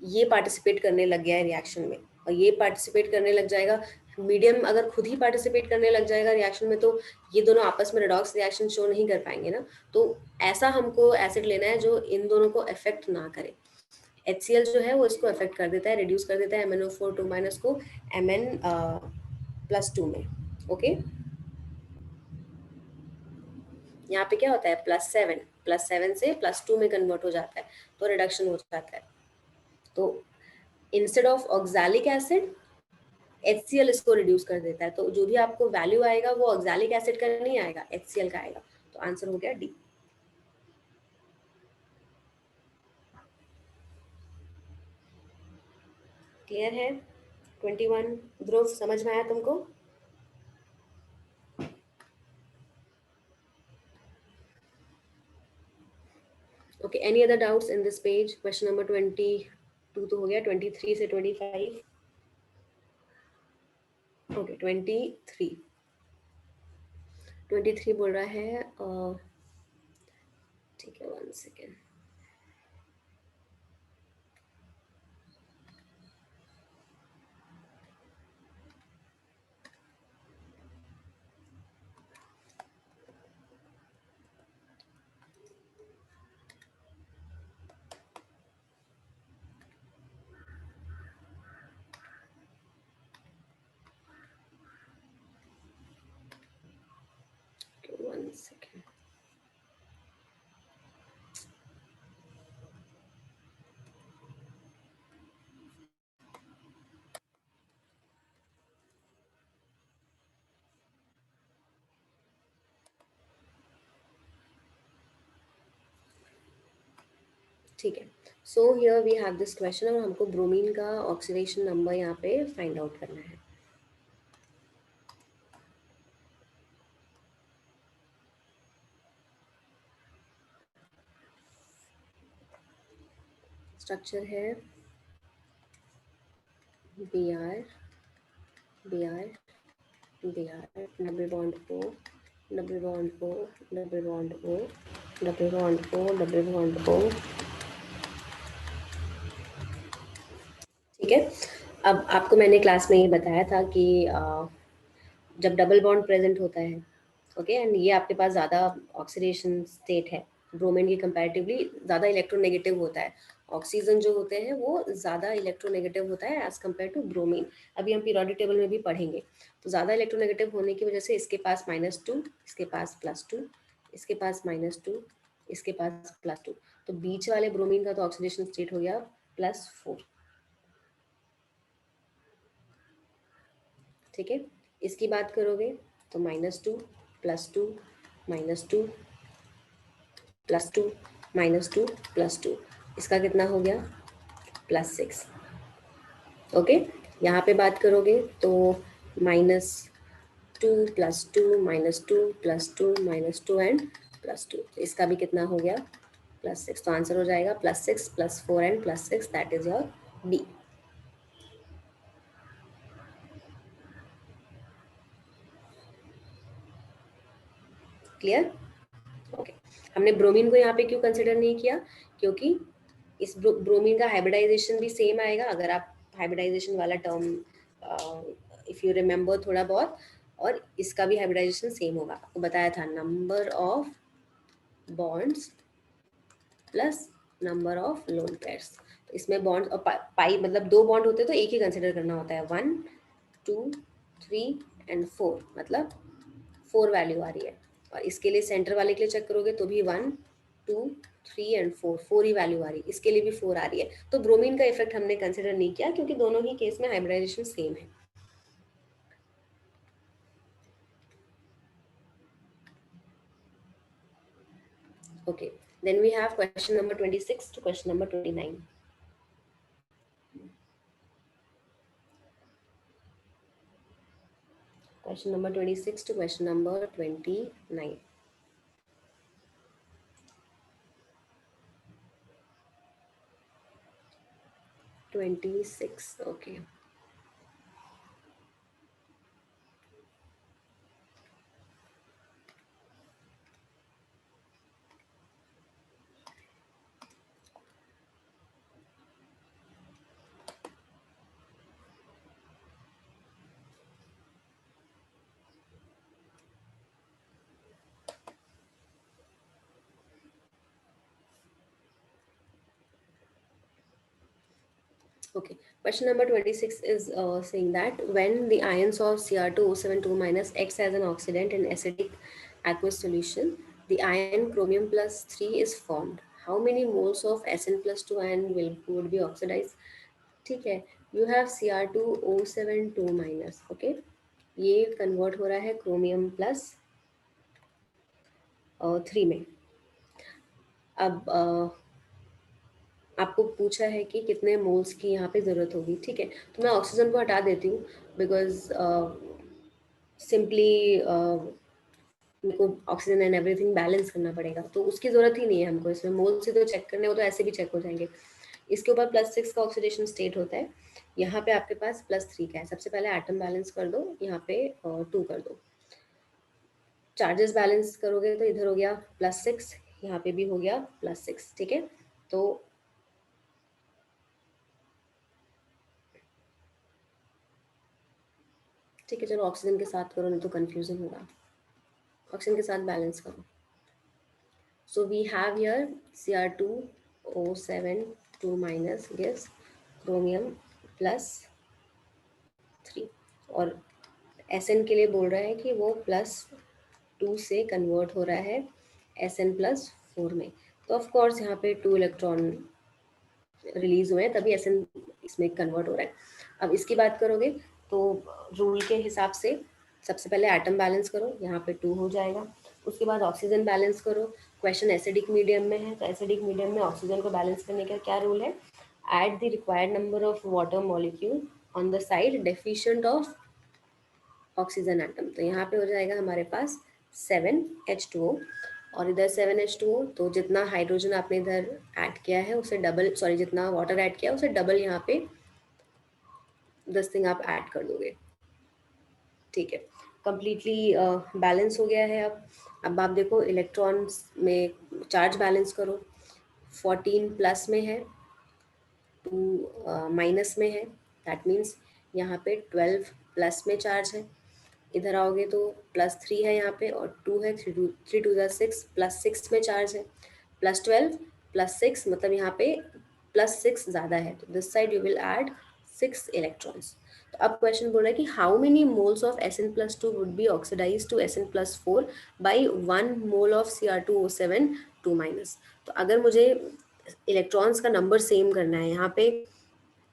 ये पार्टिसिपेट करने लग गया है रिएक्शन में, और ये पार्टिसिपेट करने लग जाएगा, मीडियम अगर खुद ही पार्टिसिपेट करने लग जाएगा रिएक्शन में तो ये दोनों आपस में रिडॉक्स रिएक्शन शो नहीं कर पाएंगे ना। तो ऐसा हमको एसिड लेना है जो इन दोनों को अफेक्ट ना करे। HCl जो है वो इसको अफेक्ट कर देता है, रिड्यूस कर देता है MnO4 2 माइनस को Mn+2 में, ओके। यहाँ पे क्या होता है +7 से +2 में कन्वर्ट हो जाता है, तो रिडक्शन हो जाता है। तो instead of oxalic acid HCl इसको रिड्यूस कर देता है, तो जो भी आपको वैल्यू आएगा वो ऑक्सैलिक एसिड का नहीं आएगा, HCl का आएगा। तो आंसर हो गया डी। क्लियर है 21? ध्रुव समझ में आया तुमको? Okay, any other doubts in this page? Question number 22 तो हो गया, 23 से 25। ओके 23 बोल रहा है, ठीक है, 1 सेकेंड। One second. ठीक है, so here we have this question और हमको ब्रोमीन का ऑक्सीडेशन नंबर यहाँ पे फाइंड आउट करना है। स्ट्रक्चर है Br Br Br, double bond O, double bond O, double bond O, double bond O, double bond O, ठीक है। अब आपको मैंने क्लास में ये बताया था कि जब डबल बॉन्ड प्रेजेंट होता है, ओके, एंड ये आपके पास ज़्यादा ऑक्सीडेशन स्टेट है, ब्रोमीन की कंपैरेटिवली ज़्यादा इलेक्ट्रोनेगेटिव होता है। ऑक्सीजन जो होते हैं वो ज़्यादा इलेक्ट्रोनेगेटिव होता है एज कम्पेयर टू ब्रोमीन, अभी हम पीरियोडिक टेबल में भी पढ़ेंगे। तो ज़्यादा इलेक्ट्रोनेगेटिव होने की वजह से इसके पास -2, इसके पास +2, इसके पास -2, इसके पास +2, तो बीच वाले ब्रोमीन का तो ऑक्सीडेशन स्टेट हो गया +4, ठीक है। इसकी बात करोगे तो -2 +2 -2 +2 -2 +2, इसका कितना हो गया +6, ओके। यहाँ पे बात करोगे तो -2 +2 -2 +2 -2 एंड +2, इसका भी कितना हो गया +6, तो आंसर हो जाएगा +6 +4 and +6, that is your D. Clear? Okay, हमने ब्रोमीन को यहाँ पे क्यों कंसिडर नहीं किया, क्योंकि इस ब्रोमीन का हाइब्रिडाइजेशन भी सेम आएगा, अगर आप हाइब्रिडाइजेशन वाला टर्म इफ यू रिमेम्बर थोड़ा बहुत, और इसका भी हाइब्रिडाइजेशन सेम होगा। आपको बताया था number of bonds plus number of lone pairs. तो इसमें बॉन्ड और पाई मतलब दो बॉन्ड होते हैं तो एक ही कंसिडर करना होता है, 1 2 3 एंड 4, मतलब 4 वैल्यू आ रही है। और इसके लिए सेंटर वाले के लिए चेक करोगे तो भी 1 2 3 एंड 4, 4 ही वैल्यू आ रही है, इसके लिए भी 4 आ रही है। तो ब्रोमीन का इफेक्ट हमने कंसिडर नहीं किया क्योंकि दोनों ही केस में हाइब्रिडाइजेशन सेम है। Okay, then we have question number 26 to question number 29. Question number 26 to question number 29. 26, okay. Okay, question number 26 is saying that when the ions of Cr2O72 minus acts as an oxidant in acidic aqueous solution, the ion chromium plus 3 is formed. How many moles of Sn plus 2 ion would be oxidized? ठीक है, you have Cr2O72 minus, okay, ये कन्वर्ट हो रहा है क्रोमियम प्लस 3 में। अब आपको पूछा है कि कितने मोल्स की यहाँ पे ज़रूरत होगी, ठीक है। तो मैं ऑक्सीजन को हटा देती हूँ बिकॉज सिंपली मेरे को ऑक्सीजन एंड एवरीथिंग बैलेंस करना पड़ेगा, तो उसकी ज़रूरत ही नहीं है हमको इसमें। मोल्स ही तो चेक करने हो तो ऐसे भी चेक हो जाएंगे। इसके ऊपर +6 का ऑक्सीडेशन स्टेट होता है, यहाँ पे आपके पास +3 का है। सबसे पहले एटम बैलेंस कर दो, यहाँ पे 2 कर दो। चार्जेस बैलेंस करोगे तो इधर हो गया +6, यहाँ पे भी हो गया +6, ठीक है। तो ठीक है, चलो ऑक्सीजन के साथ करो नहीं तो कंफ्यूजन होगा। ऑक्सीजन के साथ बैलेंस करो। So we have here Cr2O72 minus gives chromium +3, और Sn के लिए बोल रहा है कि वो +2 से कन्वर्ट हो रहा है Sn+4 में। तो ऑफ कोर्स यहाँ पे 2 इलेक्ट्रॉन रिलीज हुए हैं तभी Sn इसमें कन्वर्ट हो रहा है। अब इसकी बात करोगे तो रूल के हिसाब से सबसे पहले एटम बैलेंस करो, यहाँ पे 2 हो जाएगा। उसके बाद ऑक्सीजन बैलेंस करो। क्वेश्चन एसिडिक मीडियम में है तो एसिडिक मीडियम में ऑक्सीजन को बैलेंस करने का क्या रूल है? Add the required number of water molecule on the side deficient of oxygen atom. तो यहाँ पे हो जाएगा हमारे पास 7H2O, और इधर 7H2O, तो जितना हाइड्रोजन आपने इधर ऐड किया है उसे डबल, सॉरी जितना वाटर ऐड किया है उसे डबल यहाँ पे दिस थिंग आप ऐड कर दोगे, ठीक है। कंप्लीटली बैलेंस हो गया है। अब आप देखो इलेक्ट्रॉन्स में चार्ज बैलेंस करो। 14 प्लस में है, 2 माइनस में है, दैट मीन्स यहाँ पे 12 प्लस में चार्ज है। इधर आओगे तो +3 है यहाँ पे और 2 है, 3 2 6, +6 में चार्ज है। +12 +6 मतलब यहाँ पे +6 ज़्यादा है, तो this side you will add 6 electrons. तो अब क्वेश्चन बोल रहा है कि how many moles of Sn+2 would be oxidize to Sn+4 by 1 mole of Cr2O72 minus. तो अगर मुझे इलेक्ट्रॉन्स का नंबर सेम करना है, यहाँ पे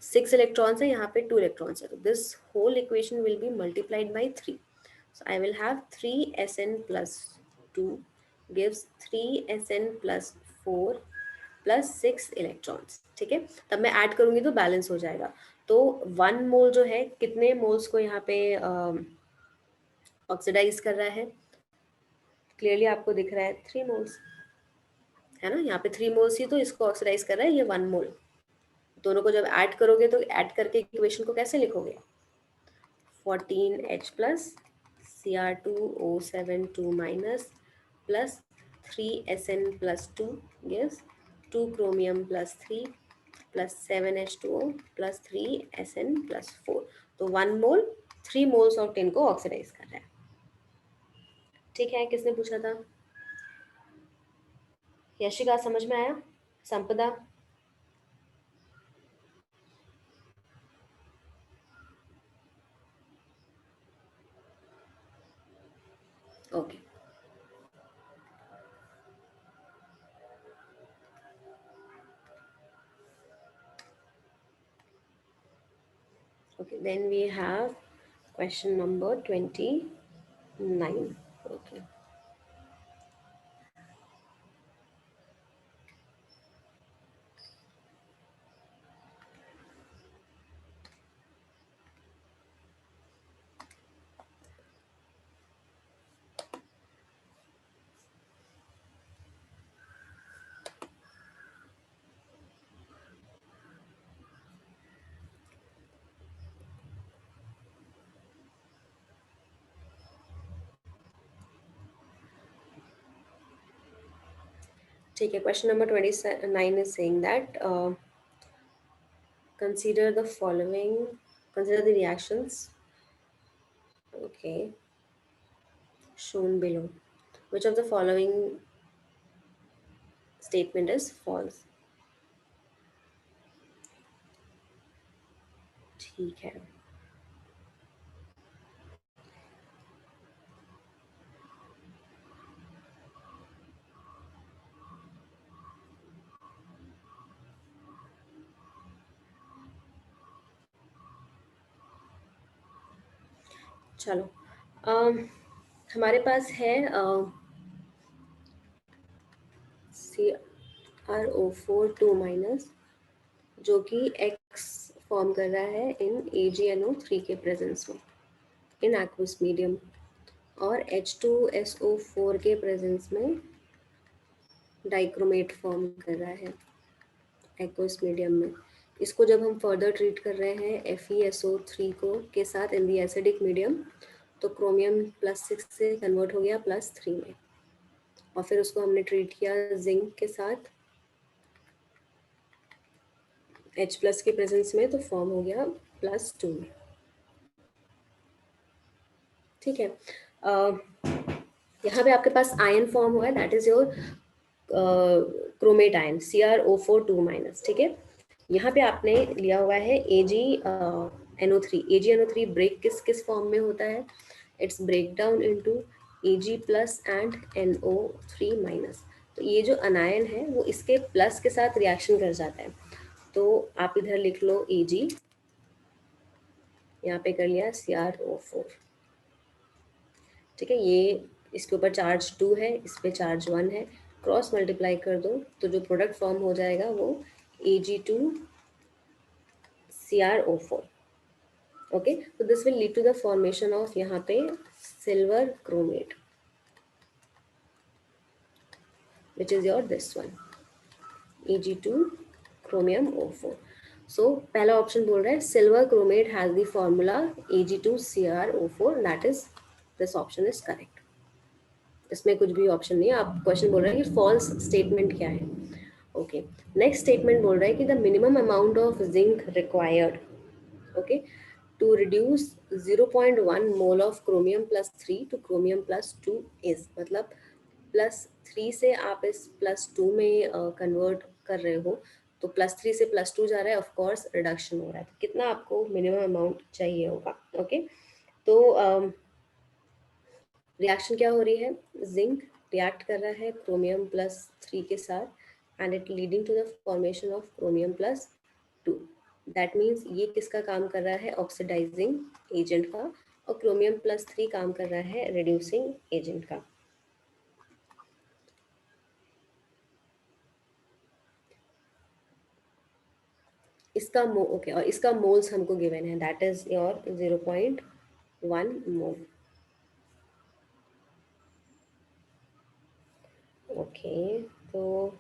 6 इलेक्ट्रॉन्स है, यहाँ पे 2 इलेक्ट्रॉन्स है, तो this whole equation will be multiplied by 3। So I will have 3Sn plus 2 gives 3Sn plus 4 plus 6 electrons, ठीक है। तब मैं ऐड करूंगी तो बैलेंस हो जाएगा। तो 1 मोल जो है कितने मोल्स को यहाँ पे ऑक्सीडाइज कर रहा है? क्लियरली आपको दिख रहा है 3 मोल्स, है ना। यहाँ पे 3 मोल्स ही तो इसको ऑक्सीडाइज कर रहा है, ये 1 मोल। दोनों को जब ऐड करोगे तो ऐड करके इक्वेशन को कैसे लिखोगे? 14H plus Cr2O72 minus plus 3Sn plus 2 gives 2 chromium plus 3 plus 7H2O plus 3SN plus 4। तो 1 मोल 3 मोल्स ऑफ टिन को ऑक्सीडाइज कर रहा है। ठीक है, किसने पूछा था? यशिका, समझ में आया? संपदा? Okay, okay, then we have question number 29. Okay, ठीक है, question number 29 is saying that consider the following, consider the reactions, okay, shown below. Which of the following statement is false? ठीक है, चलो हमारे पास है CrO4 2- जो कि X फॉर्म कर रहा है इन AgNO3 के प्रेजेंस में इन एक्वस मीडियम, और H2SO4 के प्रेजेंस में डाइक्रोमेट फॉर्म कर रहा है एक्वस मीडियम में। इसको जब हम फर्दर ट्रीट कर रहे हैं FeSO3 को के साथ इन दी एसिडिक मीडियम, तो क्रोमियम +6 से कन्वर्ट हो गया +3 में, और फिर उसको हमने ट्रीट किया जिंक के साथ H+ के प्रेजेंस में, तो फॉर्म हो गया +2 में। ठीक है, यहाँ पे आपके पास आयन फॉर्म हुआ है, that is your chromate ion CrO4 2-। ठीक है, यहाँ पे आपने लिया हुआ है AgNO3। AgNO3 ब्रेक किस किस फॉर्म में होता है? It's break down into Ag+ and NO3-। तो ये जो अनायन है वो इसके प्लस के साथ रिएक्शन कर जाता है। तो आप इधर लिख लो Ag, यहाँ पे कर लिया CrO4। ठीक है, ये इसके ऊपर चार्ज 2 है, इस पे चार्ज 1 है, क्रॉस मल्टीप्लाई कर दो तो जो प्रोडक्ट फॉर्म हो जाएगा वो Ag2CrO4। ओके, तो this will lead to the formation of यहाँ पे silver chromate, which is your this one Ag2 Chromium O4। So पहला ऑप्शन बोल रहा है silver chromate has the formula Ag2CrO4, that is this option is correct. इसमें कुछ भी ऑप्शन नहीं है, आप क्वेश्चन बोल रहे हैं कि फॉल्स स्टेटमेंट क्या है। ओके, नेक्स्ट स्टेटमेंट बोल रहा है कि the minimum amount of zinc required, okay, to reduce 0.1 mole of Chromium+3 to Chromium+2 is, मतलब +3 से आप इस +2 में कन्वर्ट कर रहे हो, तो +3 से +2 जा रहा है, ऑफ कोर्स रिडक्शन हो रहा है, तो कितना आपको मिनिमम अमाउंट चाहिए होगा। ओके, तो रिएक्शन क्या हो रही है? जिंक रिएक्ट कर रहा है Chromium+3 के साथ and it leading to the formation of Chromium+2। That means ये किसका काम कर रहा है? ऑक्सीडाइजिंग एजेंट का, और Chromium+3 काम कर रहा है रिड्यूसिंग एजेंट का। इसका ओके, और इसका मोल्स हमको गिवन है, that is your 0.1 mole. Okay, तो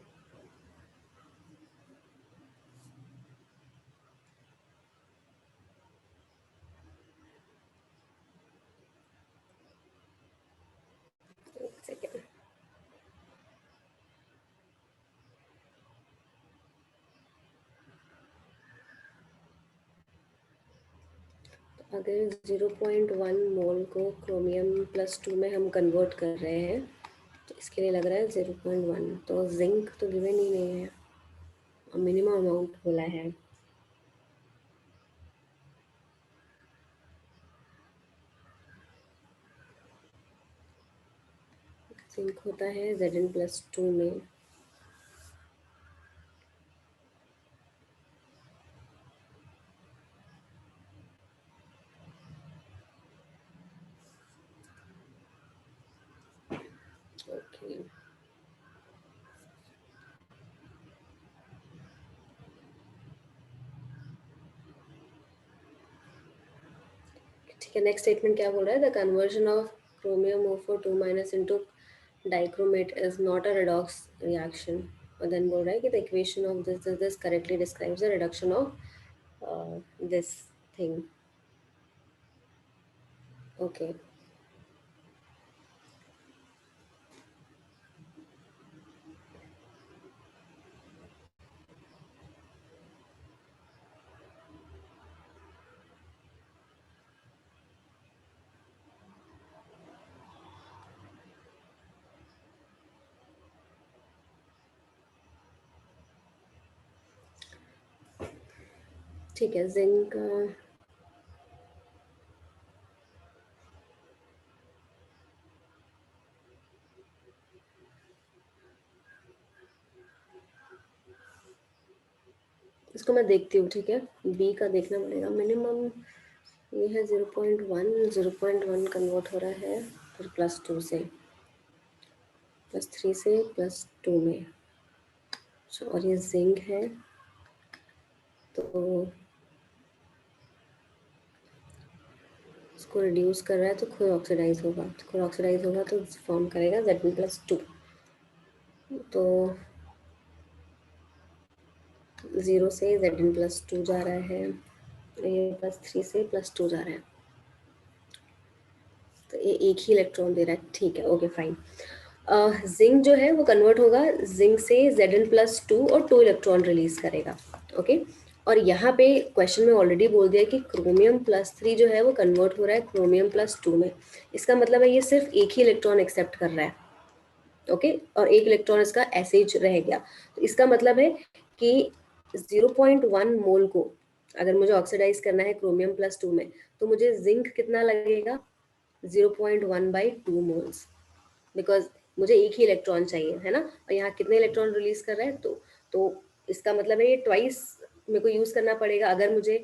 एक सेकेंड, अगर 0.1 मोल को क्रोमियम प्लस 2 में हम कन्वर्ट कर रहे हैं, तो इसके लिए लग रहा है 0.1, तो जिंक तो गिवन ही नहीं है, मिनिमम अमाउंट बोला है। जिंक होता है Zn+2 में। ओके, ठीक है। नेक्स्ट स्टेटमेंट क्या बोल रहा है? The conversion of chromium O4 2- into dichromate is not a redox reaction. और देन बोल रहा है कि the equation of this correctly describes the reduction of this thing. Okay, ठीक है। जिंक इसको मैं देखती हूँ, ठीक है। बी का देखना पड़ेगा मिनिमम। ये है 0.1, 0.1 कन्वर्ट हो रहा है फिर +2 से, +3 से +2 में। और ये जिंक है, तो इसको रिड्यूस कर रहा है तो खुद ऑक्सीडाइज होगा, तो खुद ऑक्सीडाइज होगा तो फॉर्म करेगा Zn+2। तो 0 से Zn+2 जा रहा है, ये +3 से +2 जा रहा है, तो ये एक ही इलेक्ट्रॉन दे रहा है, ठीक है। Okay fine. जिंक जो है वो कन्वर्ट होगा, जिंक से Zn+2 और 2 इलेक्ट्रॉन रिलीज करेगा। ओके, और यहाँ पे क्वेश्चन में ऑलरेडी बोल दिया कि क्रोमियम +3 जो है वो कन्वर्ट हो रहा है क्रोमियम +2 में। इसका मतलब है ये सिर्फ एक ही इलेक्ट्रॉन एक्सेप्ट कर रहा है। ओके, और एक इलेक्ट्रॉन इसका ऐसे ही रह गया। तो इसका मतलब है कि 0.1 मोल को अगर मुझे ऑक्सीडाइज करना है क्रोमियम +2 में, तो मुझे जिंक कितना लगेगा? 0.1/2 मोल्स, बिकॉज मुझे एक ही इलेक्ट्रॉन चाहिए, है ना। और यहाँ कितने इलेक्ट्रॉन रिलीज कर रहा है? तो इसका मतलब है ये ट्वाइस मेरे को यूज करना पड़ेगा। अगर मुझे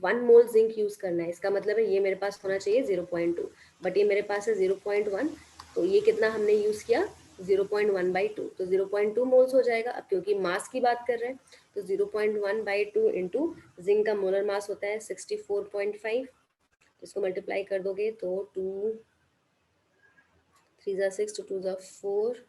1 मोल जिंक यूज करना है, इसका मतलब है ये मेरे पास होना चाहिए 0.2, बट ये मेरे पास है 0.1, तो ये कितना हमने यूज किया? 0.1/2, तो 0.2 मोल्स हो जाएगा। अब क्योंकि मास की बात कर रहे हैं, तो 0.1/2 इंटू जिंक का मोलर मास होता है 64.5, इसको मल्टीप्लाई कर दोगे तो 2 3 ज़ा 6, 2 2 ज़ा 4,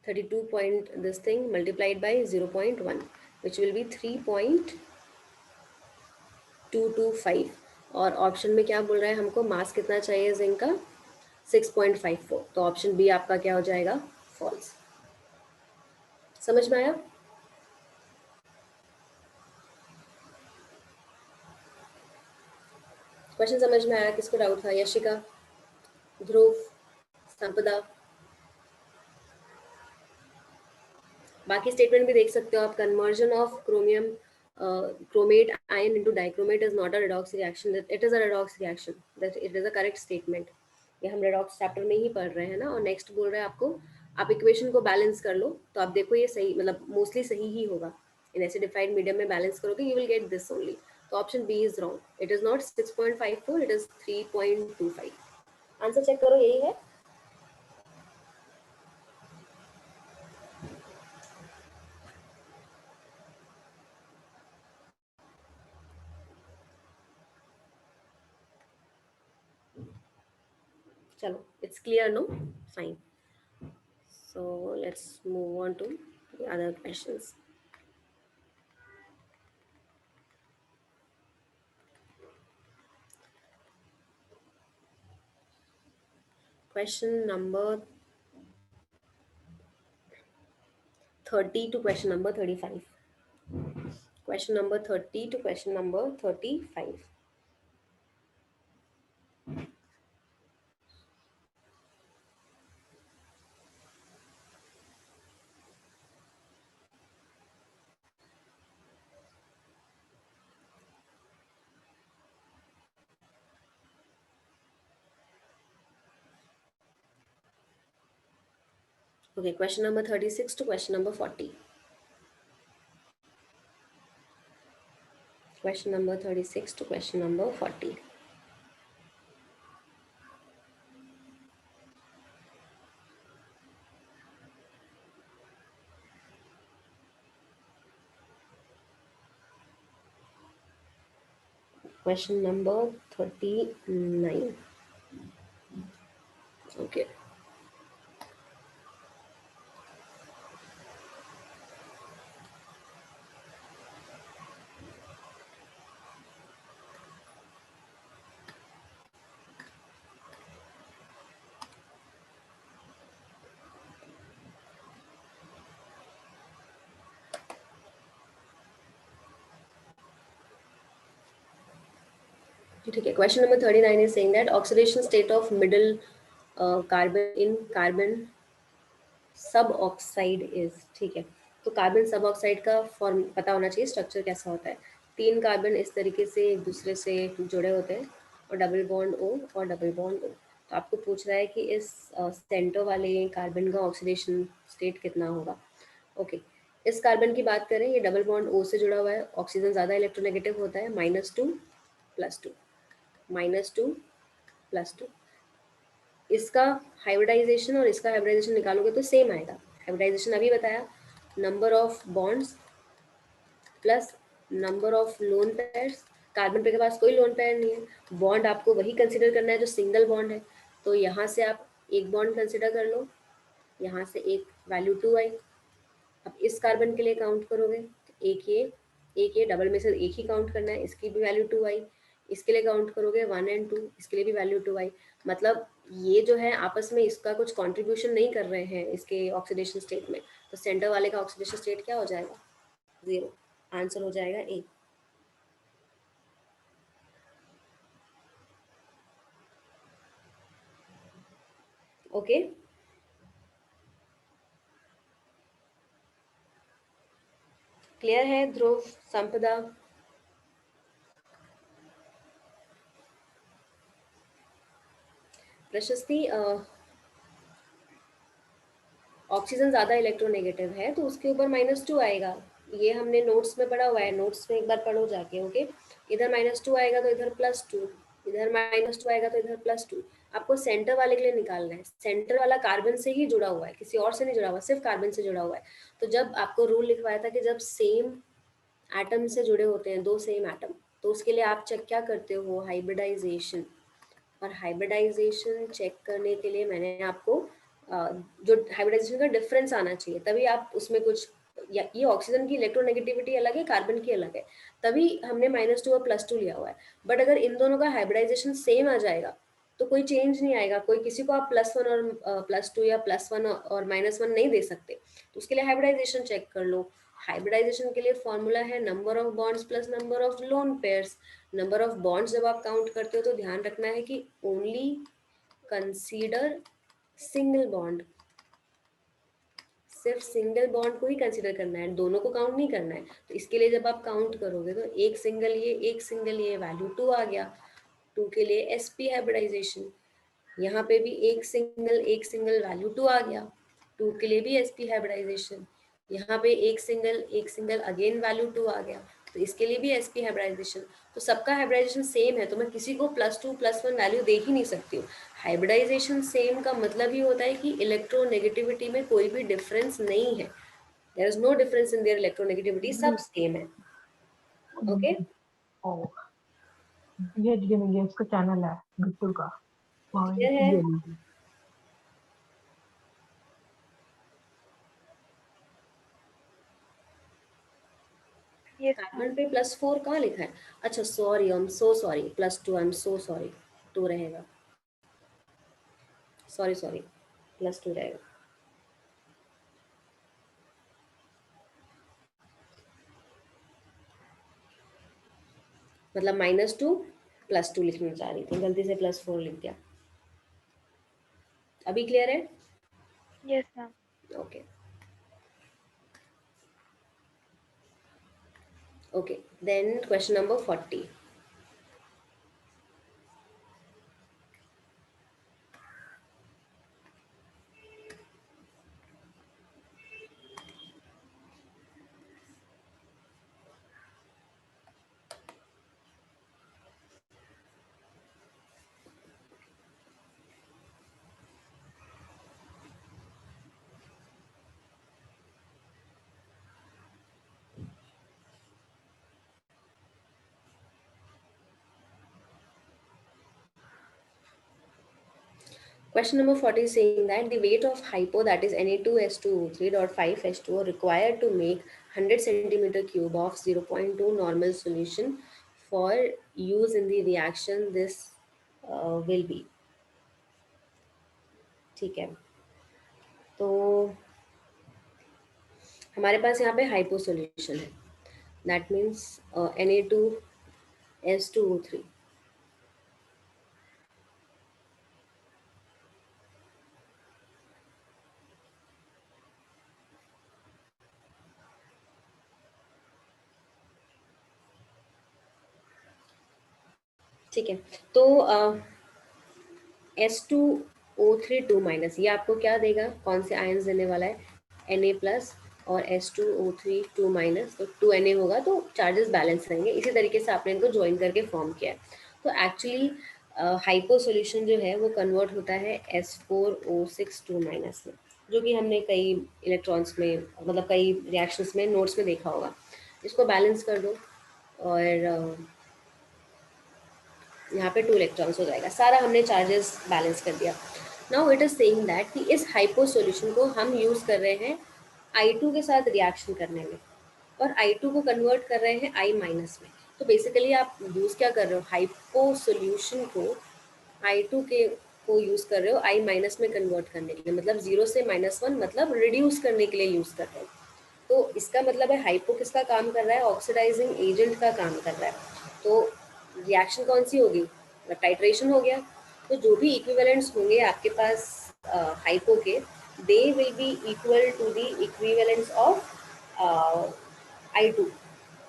32 point this thing multiplied by 0.1, which will be 3.225। और ऑप्शन में क्या बोल रहा है हमको? मास कितना चाहिए जिंक का? 6.54, तो ऑप्शन बी आपका क्या हो जाएगा? फॉल्स। समझ में आया? क्वेश्चन समझ में आया? किसको डाउट था? यशिका, ध्रुव, संपदा। बाकी स्टेटमेंट भी देख सकते हो आप। Conversion of chromium chromate ion into dichromate is not a redox reaction, it is a redox reaction, that it is a correct statement. ये हम redox चैप्टर में ही पढ़ रहे हैं ना। और नेक्स्ट बोल रहे हैं आपको आप इक्वेशन को बैलेंस कर लो, तो आप देखो ये सही, मतलब मोस्टली सही ही होगा। इन एसिडिफाइड मीडियम में बैलेंस करोगे you will get this only. तो option B is wrong, it is not 6.54, it is 3.25। Answer check करो, यही है। चलो, it's clear, no? Fine. So let's move on to the other questions. Question number 30 to question number 35. Question number 30 to question number 35. Okay, question number 36 to question number 40. Question number 36 to question number 40. Question number 39. Okay. Okay, question number 39 is saying that oxidation state of middle carbon in carbon सब ऑक्साइड इज, ठीक है। तो कार्बन सब ऑक्साइड का फॉर्म पता होना चाहिए, स्ट्रक्चर कैसा होता है। 3 कार्बन इस तरीके से एक दूसरे से जुड़े होते हैं और डबल बॉन्ड ओ और डबल बॉन्ड ओ। तो आपको पूछ रहा है कि इस सेंटर वाले कार्बन का ऑक्सीडेशन स्टेट कितना होगा। ओके, इस कार्बन की बात करें, ये डबल बॉन्ड ओ से जुड़ा हुआ है, ऑक्सीजन ज़्यादा इलेक्ट्रोनेगेटिव होता है, -2 +2 -2 +2। इसका हाइब्रिडाइजेशन और इसका हाइब्रिडाइजेशन निकालोगे तो सेम आएगा। हाइब्रिडाइजेशन अभी बताया, number of bonds plus number of lone pairs. Carbon पे के पास कोई लोन पेयर नहीं है, बॉन्ड आपको वही कंसिडर करना है जो सिंगल बॉन्ड है। तो यहाँ से आप एक बॉन्ड कंसिडर कर लो, यहाँ से एक वैल्यू 2 आई। अब इस कार्बन के लिए काउंट करोगे तो एक ये डबल में से एक ही काउंट करना है, इसकी भी वैल्यू 2 आई। इसके लिए काउंट करोगे 1 एंड 2, इसके लिए भी वैल्यू 2 आई। मतलब ये जो है आपस में इसका कुछ कंट्रीब्यूशन नहीं कर रहे हैं इसके ऑक्सीडेशन स्टेट में। तो सेंटर वाले का ऑक्सीडेशन स्टेट क्या हो जाएगा? 0। आंसर हो जाएगा ए। ओके, क्लियर है ध्रुव, संपदा? प्रशस्ति, ऑक्सीजन ज़्यादा इलेक्ट्रोनेगेटिव है तो उसके ऊपर -2 आएगा। ये हमने नोट्स में पढ़ा हुआ है, नोट्स में एक बार पढ़ो जाके। ओके, इधर -2 आएगा तो इधर +2, इधर -2 आएगा तो इधर +2। आपको सेंटर वाले के लिए निकालना है। सेंटर वाला कार्बन से ही जुड़ा हुआ है, किसी और से नहीं जुड़ा हुआ, सिर्फ कार्बन से जुड़ा हुआ है। तो जब आपको रूल लिखवाया था कि जब सेम एटम से जुड़े होते हैं, 2 सेम एटम, तो उसके लिए आप चेक क्या करते हो? हाइब्रिडाइजेशन। और हाइब्रिडाइजेशन चेक करने के लिए मैंने आपको जो हाइब्रिडाइजेशन का डिफरेंस आना चाहिए, तभी आप उसमें कुछ, ये ऑक्सीजन की इलेक्ट्रोनेगेटिविटी अलग है, कार्बन की अलग है, तभी हमने -2 और +2 लिया हुआ है। बट अगर इन दोनों का हाइब्रिडाइजेशन सेम आ जाएगा तो कोई चेंज नहीं आएगा। कोई किसी को आप +1 और +2 या +1 और -1 नहीं दे सकते। तो उसके लिए हाइब्रिडाइजेशन चेक कर लो। हाइब्रिडाइजेशन के लिए फॉर्मूला है number of bonds plus number of lone pairs. Number of bonds जब आप काउंट करते हो तो ध्यान रखना है कि ओनली कंसीडर सिंगल बॉन्ड, सिर्फ सिंगल बॉन्ड को ही कंसीडर करना है, दोनों को काउंट नहीं करना है। तो इसके लिए जब आप काउंट करोगे तो एक सिंगल ये वैल्यू 2 आ गया। 2 के लिए sp हाइब्रिडाइजेशन, यहाँ पे भी एक सिंगल वैल्यू 2 आ गया। 2 के लिए भी sp हाइब्रिडाइजेशन, यहाँ पे एक सिंगल अगेन वैल्यू 2 आ गया। तो इसके लिए भी sp हाइब्रिडाइजेशन। तो सबका हाइब्रिडाइजेशन सेम है, तो मैं किसी को +2 +1 वैल्यू दे ही नहीं सकती हूँ। हाइब्रिडाइजेशन सेम का मतलब ही होता है कि इलेक्ट्रोनेगेटिविटी में कोई भी डिफरेंस नहीं है। There is no difference in their electronegativity, सब सेम है। ओके, ओ, ये इसका चैनल है बिट्टू का, वहाँ क्लियर है? ये लीजिए। ये कार्बन पे +4 कहाँ लिखा है? अच्छा sorry, I am so sorry, +2, I am so sorry, 2 रहेगा। सॉरी, +2 रहेगा। मतलब -2 +2 लिखना चाह रही थी, गलती से +4 लिख दिया। अभी क्लियर है? Yes, ma'am. Okay okay, then question number 40। Question number 40 is saying that the weight of hypo, that is Na2S2O3.5H2O, required to make 100 centimeter cube of 0.2 normal solution for use in the reaction, this will be। ठीक है, तो हमारे पास यहाँ पे हाइपो सॉल्यूशन है, दैट मीन्स Na2S2O3। ठीक है, तो S2O3 2- ये आपको क्या देगा, कौन से आयंस देने वाला है, Na+ और S2O3 2-, तो 2Na होगा, तो चार्जेस बैलेंस रहेंगे। इसी तरीके से आपने इनको ज्वाइन करके फॉर्म किया है। तो एक्चुअली हाइपो सॉल्यूशन जो है वो कन्वर्ट होता है S4O6 2- में, जो कि हमने कई इलेक्ट्रॉन्स में, मतलब कई रिएक्शंस में, नोट्स में देखा होगा। इसको बैलेंस कर दो और यहाँ पे 2 इलेक्ट्रॉन्स हो जाएगा, सारा हमने चार्जेस बैलेंस कर दिया। Now it is saying that कि इस हाइपो सॉल्यूशन को हम यूज कर रहे हैं I2 के साथ रिएक्शन करने में, और I2 को कन्वर्ट कर रहे हैं I- में। तो बेसिकली आप यूज क्या कर रहे हो, हाइपो सॉल्यूशन को I2 के को यूज कर रहे हो I- में कन्वर्ट करने के लिए, मतलब 0 से -1, मतलब रिड्यूस करने के लिए यूज कर रहे हो। तो इसका मतलब है हाइपो किसका काम कर रहा है, ऑक्सीडाइजिंग एजेंट का काम कर रहा है। तो रिएक्शन कौन सी होगी, टाइट्रेशन हो गया। तो जो भी इक्विवेलेंट्स होंगे आपके पास हाइपो के, they will be equal to the equivalents of I2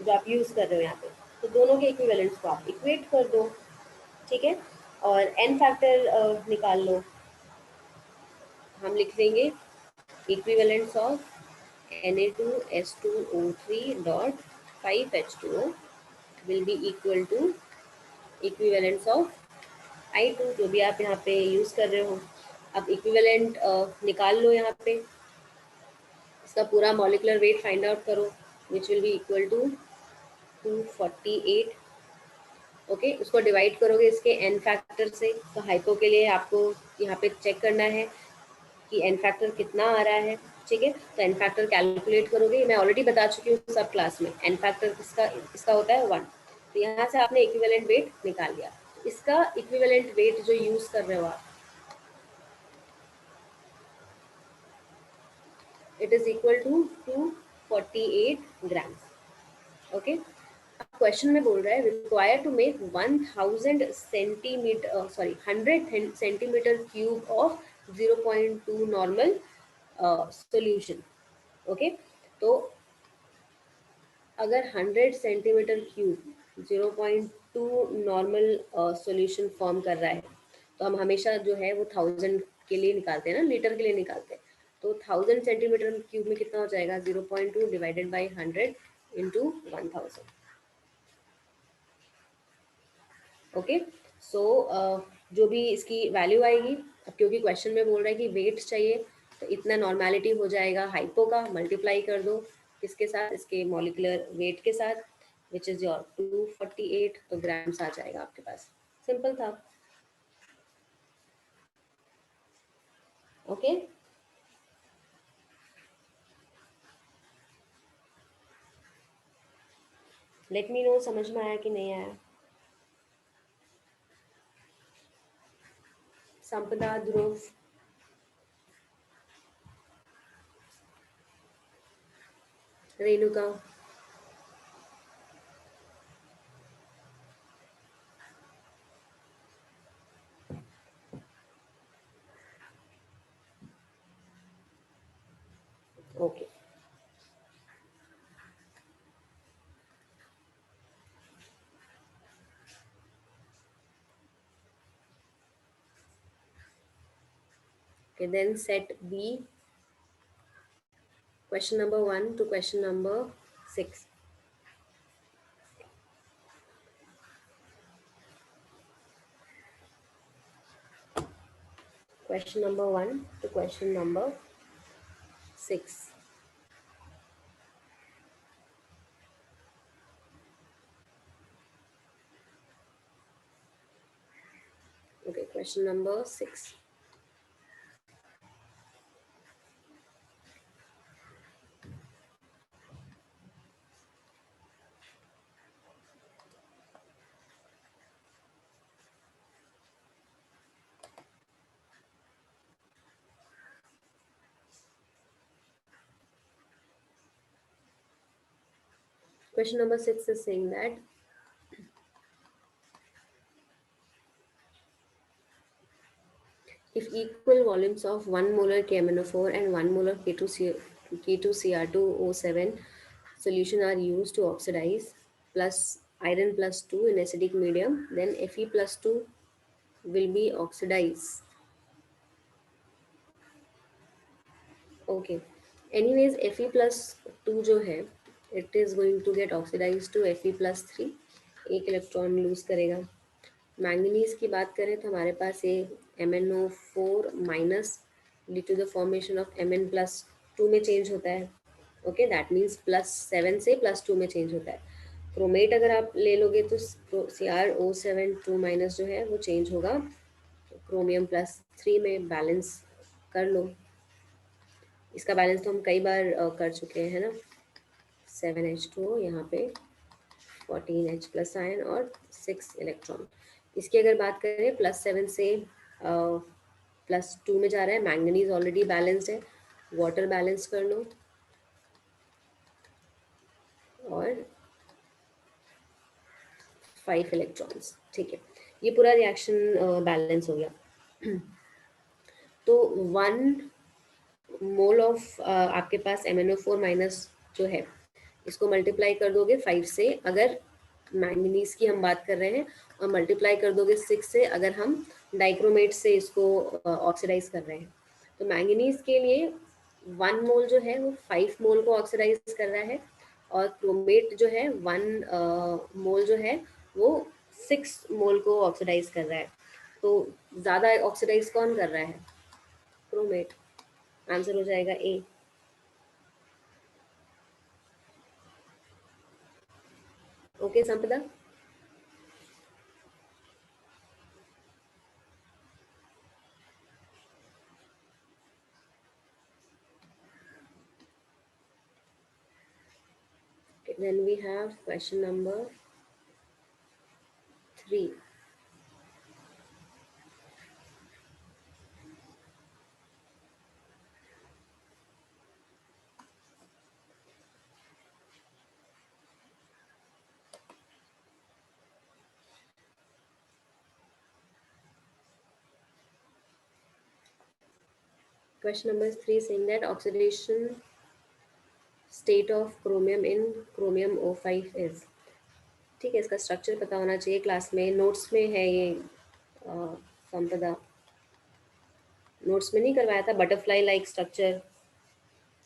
जो आप यूज कर रहे हो यहाँ पे। तो दोनों के इक्विवेलेंट्स को आप इक्वेट कर दो, ठीक है, और एन फैक्टर निकाल लो। हम लिख देंगे equivalents of Na2S2O3.5H2O will be equal to equivalence of I2, जो भी आप यहाँ पे यूज कर रहे हो। अब इक्विवेलेंट निकाल लो, यहाँ पे इसका पूरा मॉलिकुलर वेट फाइंड आउट करो, which will be equal to 248। Okay, उसको डिवाइड करोगे इसके एन फैक्टर से। तो हाइपो के लिए आपको यहाँ पे चेक करना है कि एन फैक्टर कितना आ रहा है, ठीक है। तो एन फैक्टर कैलकुलेट करोगे, मैं ऑलरेडी बता चुकी हूँ सब क्लास में, एन फैक्टर किसका इसका होता है 1। तो यहाँ से आपने इक्विवेलेंट वेट निकाल लिया। इसका इक्विवेलेंट वेट जो यूज कर रहे हो आप, it is equal to 248 grams. Okay, question में बोल रहा है require to make 1000 centimetre, sorry 100 centimetre cube of 0.2 normal solution. Okay, तो अगर 100 centimetre cube 0.2 normal solution form कर रहा है, तो हम हमेशा जो है वो 1000 के लिए निकालते हैं ना, लीटर के लिए निकालते हैं। तो 1000 सेंटीमीटर क्यूब में कितना हो जाएगा, 0.2 डिवाइडेड बाई 100 इंटू 1000। ओके, सो जो भी इसकी वैल्यू आएगी, अब क्योंकि क्वेश्चन में बोल रहा है कि वेट चाहिए, तो इतना नॉर्मेलिटी हो जाएगा हाइपो का, मल्टीप्लाई कर दो किसके साथ, इसके मॉलिकुलर वेट के साथ, विच इज योर 248, तो ग्राम्स आ जाएगा आपके पास। सिंपल था। ओके, लेट मी नो समझ में आया कि नहीं आया। संपदा, ध्रुव, Renuka, Okay, then set B, question number 1 to question number 6. Question number 1 to question number 6. Okay, question number 6. Question number 6 is saying that if equal volumes of 1 molar KMnO4 and 1 molar K2Cr2O7 solution are used to oxidize plus iron plus 2 in acidic medium, then Fe plus 2 will be oxidized. Okay. Anyways, Fe plus 2 जो है, it is going to get oxidized to Fe plus 3. एक इलेक्ट्रॉन लूज करेगा. मैंगनीज की बात करें तो हमारे पास ये MnO4 minus due to the formation of Mn plus 2 में चेंज होता है. ओके, दैट मीन्स +7 से +2 में चेंज होता है. क्रोमेट अगर आप ले लोगे तो CrO7 2 माइनस जो है वो चेंज होगा क्रोमियम +3 में. बैलेंस कर लो. इसका बैलेंस तो हम कई बार कर चुके हैं ना. 7H2O यहाँ पे 14H प्लस आयन और 6 इलेक्ट्रॉन. इसकी अगर बात करें +7 से +2 में जा रहा है. मैंगनीज ऑलरेडी बैलेंस्ड है. वाटर बैलेंस कर लो और 5 इलेक्ट्रॉन्स. ठीक है, ये पूरा रिएक्शन बैलेंस हो गया. तो 1 मोल ऑफ आपके पास MnO4 माइनस जो है इसको मल्टीप्लाई कर दोगे 5 से अगर मैंगनीज की हम बात कर रहे हैं, और मल्टीप्लाई कर दोगे 6 से अगर हम डाइक्रोमेट से इसको ऑक्सीडाइज कर रहे हैं. तो मैंगनीज के लिए 1 मोल जो है वो 5 मोल को ऑक्सीडाइज कर रहा है, और क्रोमेट जो है 1 मोल जो है वो 6 मोल को ऑक्सीडाइज कर रहा है. तो ज़्यादा ऑक्सीडाइज कौन कर रहा है? क्रोमेट. आंसर हो जाएगा ए. ओके संपदा. Okay, then we have question number 3. Question number 3 saying that oxidation state of chromium in chromium O5 is. ठीक है, इसका स्ट्रक्चर पता होना चाहिए. क्लास में नोट्स में है ये. संपदा नोट्स में नहीं करवाया था बटरफ्लाई लाइक स्ट्रक्चर?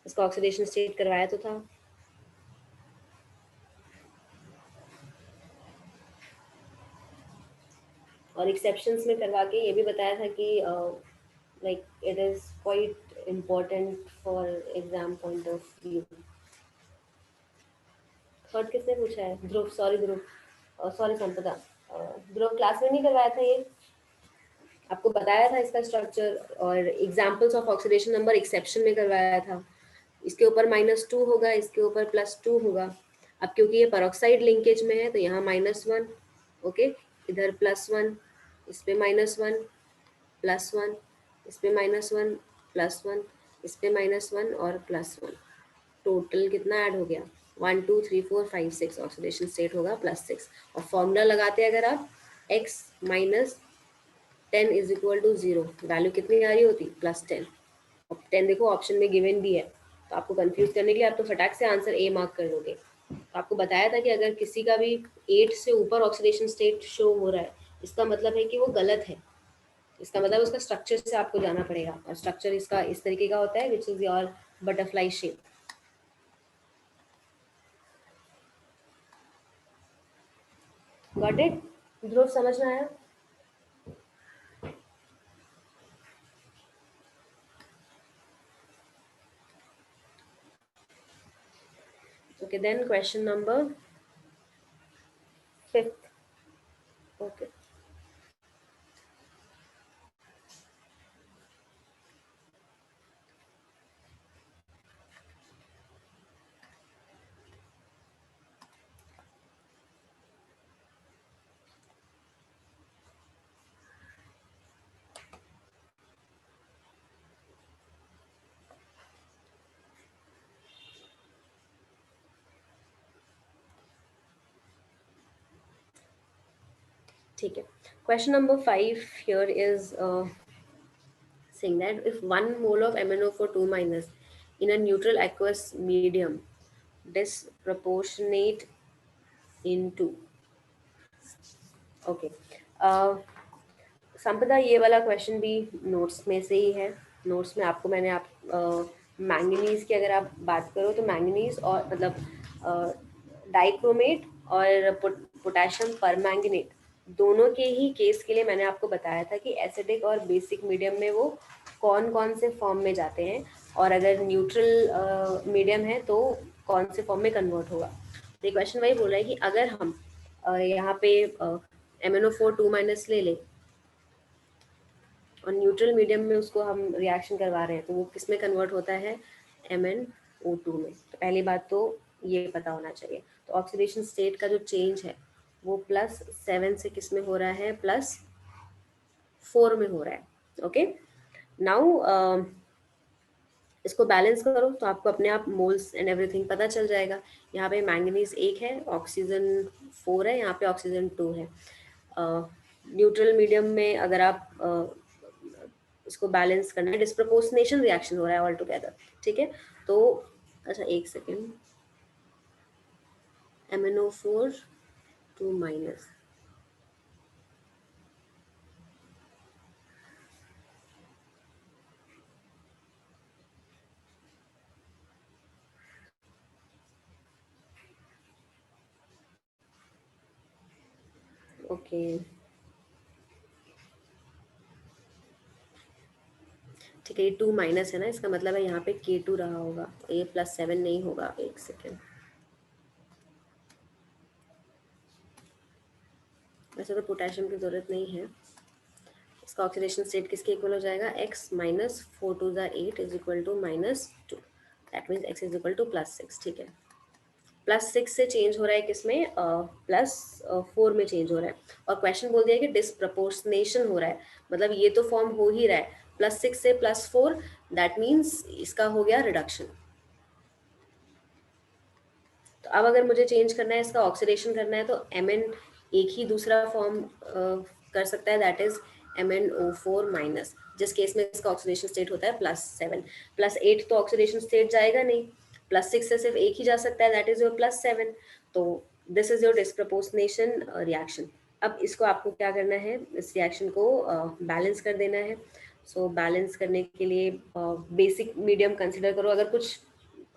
इसका ऑक्सीडेशन स्टेट करवाया तो था. और एक्सेप्शंस में करवा के ये भी बताया था कि like it is quite important for exam point of view. Third किसने पूछा है? ध्रुव. सॉरी ध्रुव. सॉरी संपदा. ध्रुव क्लास में नहीं करवाया था ये? आपको बताया था इसका स्ट्रक्चर और examples of oxidation number exception में करवाया था. इसके ऊपर -2 होगा, इसके ऊपर +2 होगा. अब क्योंकि ये परऑक्साइड लिंकेज में है तो यहाँ -1. ओके, इधर +1, इस पे -1, +1, इस पे -1, +1, इस पे -1 और +1. टोटल कितना ऐड हो गया? 1 2 3 4 5 6. ऑक्सीडेशन स्टेट होगा +6. और फॉर्मूला लगाते हैं अगर आप x - 10 = 0. वैल्यू कितनी आ रही होती? +10. अब 10 देखो ऑप्शन में गिवन भी है, तो आपको कंफ्यूज करने के लिए आप तो फटाक से आंसर ए मार्क कर दोगे. तो आपको बताया था कि अगर किसी का भी 8 से ऊपर ऑक्सीडेशन स्टेट शो हो रहा है, इसका मतलब है कि वो गलत है. इसका मतलब उसका स्ट्रक्चर से आपको जाना पड़ेगा, और स्ट्रक्चर इसका इस तरीके का होता है, which is your butterfly shape. Got it? Dhruv समझ में आया? Okay, then question number 5th. Okay. ठीक है, question number 5 here is saying that if 1 mole of MnO4 2 minus in a neutral aqueous medium disproportionate into, okay, संपदा ये वाला क्वेश्चन भी नोट्स में से ही है। नोट्स में आपको मैंने आप मैंगनीज की अगर आप बात करो तो मैंगनीज और मतलब डाइक्रोमेट और पोटेशियम परमैंगनेट दोनों के ही केस के लिए मैंने आपको बताया था कि एसिडिक और बेसिक मीडियम में वो कौन कौन से फॉर्म में जाते हैं, और अगर न्यूट्रल मीडियम है तो कौन से फॉर्म में कन्वर्ट होगा। तो क्वेश्चन वही बोल रहा है कि अगर हम यहाँ पे MnO4 2 ले लें और न्यूट्रल मीडियम में उसको हम रिएक्शन करवा रहे हैं तो वो किस में कन्वर्ट होता है? MnO2 में। तो पहली बात तो ये पता होना चाहिए। तो ऑक्सीडेशन स्टेट का जो चेंज है वो +7 से किस में हो रहा है? +4 में हो रहा है। ओके, नाउ इसको बैलेंस करो तो आपको अपने आप मोल्स एंड एवरीथिंग पता चल जाएगा। यहाँ पे मैंगनीज 1 है, ऑक्सीजन 4 है, यहाँ पे ऑक्सीजन 2 है। न्यूट्रल मीडियम में अगर आप इसको बैलेंस करना है, डिस्प्रपोर्शनेशन रिएक्शन हो रहा है ऑल टुगेदर, ठीक है। तो अच्छा एक सेकेंड, MnO4 2 ओके, ठीक है। ये 2 माइनस है ना, इसका मतलब है यहाँ पे K2 रहा होगा, तो ये +7 नहीं होगा। एक सेकेंड, वैसे तो पोटेशियम की जरूरत नहीं है। इसका ऑक्सीडेशन स्टेट किसके इक्वल हो जाएगा? x minus 4 × 8 is equal to -2, that means x is equal to +6, ठीक है। +6 से चेंज हो रहा है किसमें? +4 में चेंज हो रहा है, और क्वेश्चन बोल दिया कि डिस्प्रपोर्शनेशन हो रहा है, मतलब ये तो फॉर्म हो ही रहा है। +6 से +4, दैट मीन्स इसका हो गया रिडक्शन। तो अब अगर मुझे चेंज करना है, इसका ऑक्सीडेशन करना है, तो Mn एक ही दूसरा फॉर्म कर सकता है, दैट इज MnO4-, जिस केस में इसका ऑक्सीडेशन स्टेट होता है +7। +8 तो ऑक्सीडेशन स्टेट जाएगा नहीं, +6 से सिर्फ एक ही जा सकता है, दैट इज योर +7। तो this is your disproportionation reaction. अब इसको आपको क्या करना है? इस रिएक्शन को बैलेंस कर देना है। सो बैलेंस करने के लिए बेसिक मीडियम कंसिडर करो। अगर कुछ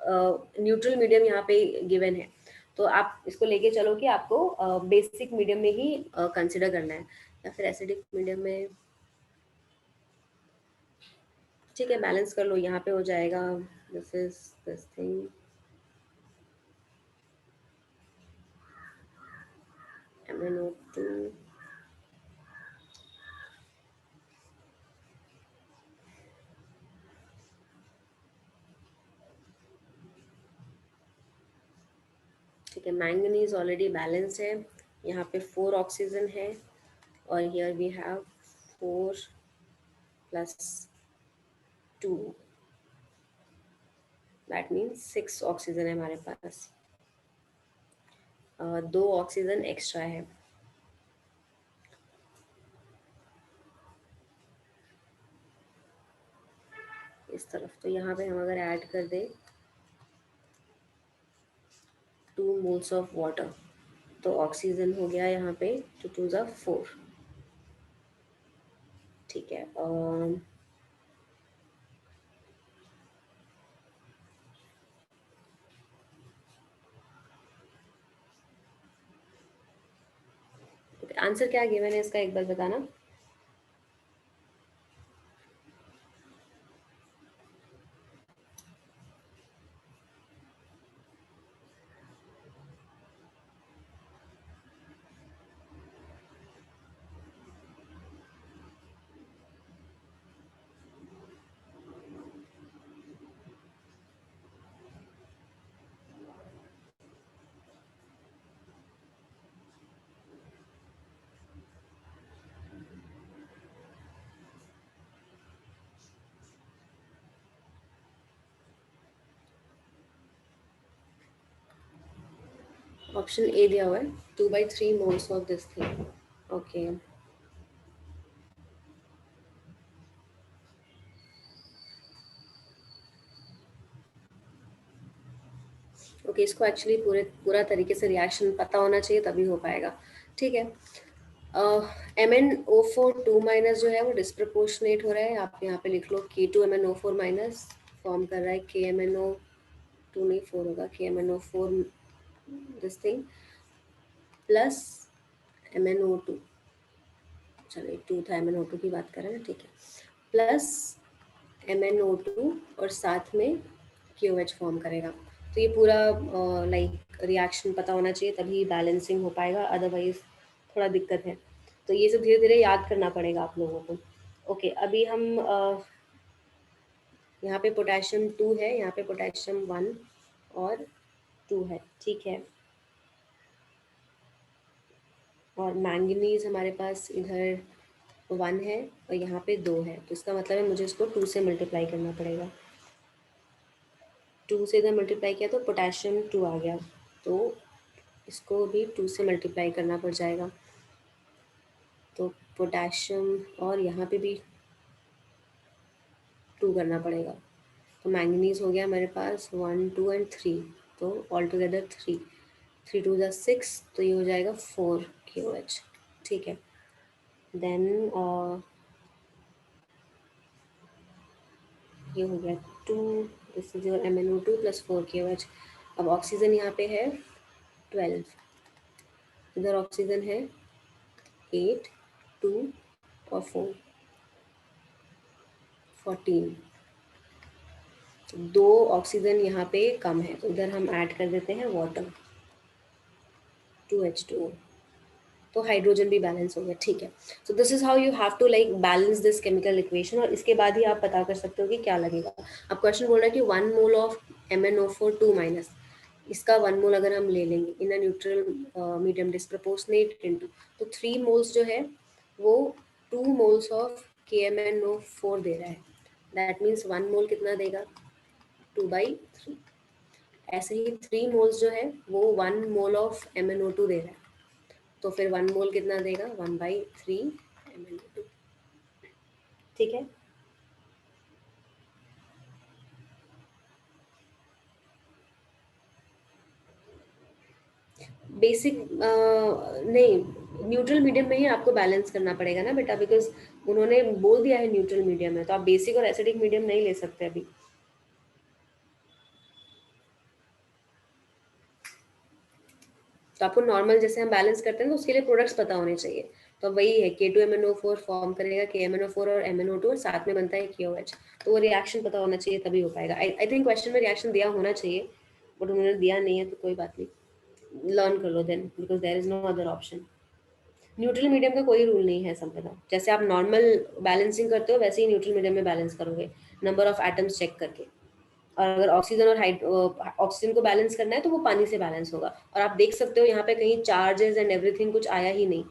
न्यूट्रल मीडियम यहाँ पे गिवन है तो आप इसको लेके चलो कि आपको बेसिक मीडियम में ही कंसिडर करना है, या फिर एसिडिक मीडियम में। ठीक है, बैलेंस कर लो। यहाँ पे हो जाएगा this is this thing MnO2 ठीक है। मैंगनीज ऑलरेडी बैलेंस है, यहाँ पे 4 ऑक्सीजन है, और here we have 4 + 2, that means 6 oxygen है हमारे पास। 2 ऑक्सीजन एक्स्ट्रा है। इस तरफ तो यहाँ पे हम अगर ऐड कर दें 2 मोल्स ऑफ वाटर, तो ऑक्सीजन हो गया यहाँ पे 2 × 4। ठीक है। आंसर क्या गिवन है इसका एक बार बताना। ऑप्शन ए दिया हुआ है 2/3 moles of this thing. Okay, okay, इसको एक्चुअली पूरा तरीके से रिएक्शन पता होना चाहिए तभी हो पाएगा। ठीक है। MnO4 2- जो है वो डिस्प्रपोर्शनेट हो रहा है। आप यहाँ पे लिख लो K2MnO4- फॉर्म कर रहा है KMnO2 नहीं 4 होगा KMnO4 this thing plus MnO2। चलो 2 था, MnO2 की बात कर रहे हैं ना, ठीक है। प्लस MnO2 और साथ में KOH फॉर्म करेगा। तो ये पूरा लाइक रिएक्शन पता होना चाहिए तभी बैलेंसिंग हो पाएगा, अदरवाइज थोड़ा दिक्कत है। तो ये सब धीरे धीरे याद करना पड़ेगा आप लोगों को। ओके, अभी हम यहाँ पे पोटेशियम 2 है, यहाँ पे पोटेशियम 1 और 2 है, ठीक है। और मैंगनीज हमारे पास इधर 1 है और यहाँ पे 2 है, तो इसका मतलब है मुझे इसको 2 से मल्टीप्लाई करना पड़ेगा। 2 से इधर मल्टीप्लाई किया तो पोटेशियम 2 आ गया, तो इसको भी 2 से मल्टीप्लाई करना पड़ जाएगा। तो पोटेशियम और यहाँ पे भी 2 करना पड़ेगा। तो मैंगनीज हो गया मेरे पास 1 2 एंड 3, तो ऑल टुगेदर 3 3 2 6, तो ये हो जाएगा 4 KOH। ठीक है। देन ये हो गया 2, this is your MnO2 plus 4 KOH। अब ऑक्सीजन यहाँ पे है 12, इधर ऑक्सीजन है 8 2 और 4 14। दो ऑक्सीजन यहाँ पे कम है, तो इधर हम ऐड कर देते हैं वाटर 2H2O, तो हाइड्रोजन भी बैलेंस हो गया। ठीक है। So this is how you have to like balance this chemical equation, और इसके बाद ही आप पता कर सकते हो कि क्या लगेगा। अब क्वेश्चन बोल रहा है कि 1 मोल ऑफ MnO4 2-, इसका 1 मोल अगर हम ले लेंगे in a neutral medium disproportionate into, तो 3 मोल्स जो है वो 2 मोल्स ऑफ KMnO4 दे रहा है। दैट मीन्स 1 मोल कितना देगा 2/3। ऐसे ही 3 मोल्स जो है वो 1 मोल ऑफ MnO2 दे रहा है, तो फिर 1 मोल कितना देगा 1/3 MnO2। ठीक है। बेसिक नहीं, न्यूट्रल मीडियम में ही आपको बैलेंस करना पड़ेगा ना बेटा, बिकॉज उन्होंने बोल दिया है न्यूट्रल मीडियम है, तो आप बेसिक और एसिडिक मीडियम नहीं ले सकते अभी। तो आपको नॉर्मल जैसे हम बैलेंस करते हैं तो उसके लिए प्रोडक्ट्स पता होने चाहिए। तो वही है K2MnO4 फॉर्म करेगा KMnO4 और MnO2 और साथ में बनता है KOH, तो वो रिएक्शन पता होना चाहिए तभी हो पाएगा। आई थिंक क्वेश्चन में रिएक्शन दिया होना चाहिए, बट उन्होंने दिया नहीं है, तो कोई बात नहीं, लर्न कर लो then, because there is no other option. Neutral medium का कोई रूल नहीं है संपदा, जैसे आप नॉर्मल बैलेंसिंग करते हो वैसे ही न्यूट्रल मीडियम में बैलेंस करोगे, नंबर ऑफ एटम्स चेक करके। और अगर ऑक्सीजन और ऑक्सीजन को बैलेंस करना है तो वो पानी से बैलेंस होगा। और आप देख सकते हो यहाँ पे कहीं चार्जेस एंड एवरीथिंग कुछ आया ही नहीं,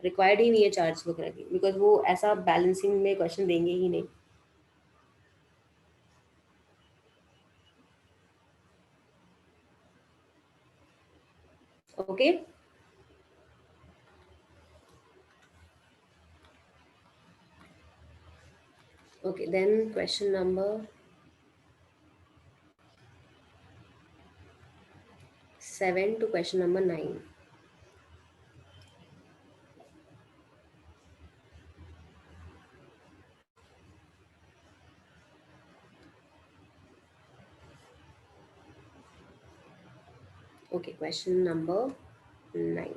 रिक्वायर्ड ही नहीं है चार्ज वगैरह की, बिकॉज वो ऐसा बैलेंसिंग में क्वेश्चन देंगे ही नहीं। Okay, okay, then question number 7 to question number 9। Okay, question number 9.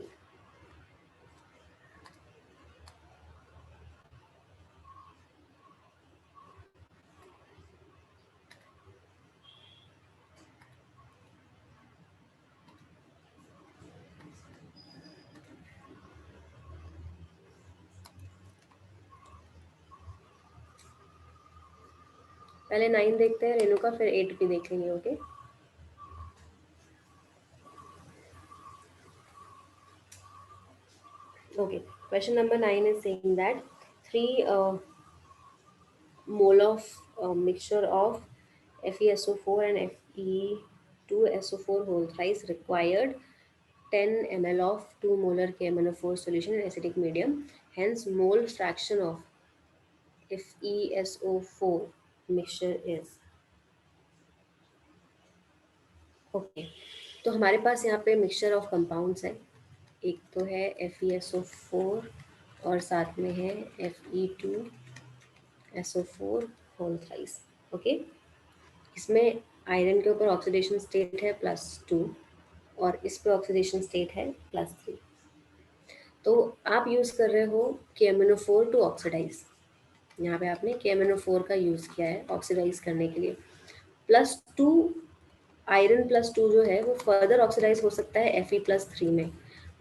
पहले 9 देखते हैं रेणुका, फिर 8 भी देख लेंगे. Okay. Okay, question number 9 is saying that 3 mole of mixture of FeSO4 and Fe2SO4 whole thrice required 10 ml of 2 molar KMnO4 solution in acidic medium. Hence, mole fraction of FeSO4 mixture is. Okay, तो हमारे पास यहाँ पे मिक्सचर ऑफ कंपाउंड्स है. एक तो है FeSO4 और साथ में है Fe2SO4 होल थ्राइस. ओके, इसमें आयरन के ऊपर ऑक्सीडेशन स्टेट है +2 और इस पे ऑक्सीडेशन स्टेट है +3. तो आप यूज़ कर रहे हो KMnO4 टू ऑक्सीडाइज. यहाँ पे आपने KMnO4 का यूज़ किया है ऑक्सीडाइज करने के लिए. +2 आयरन +2 जो है वो फर्दर ऑक्सीडाइज हो सकता है Fe+3 में,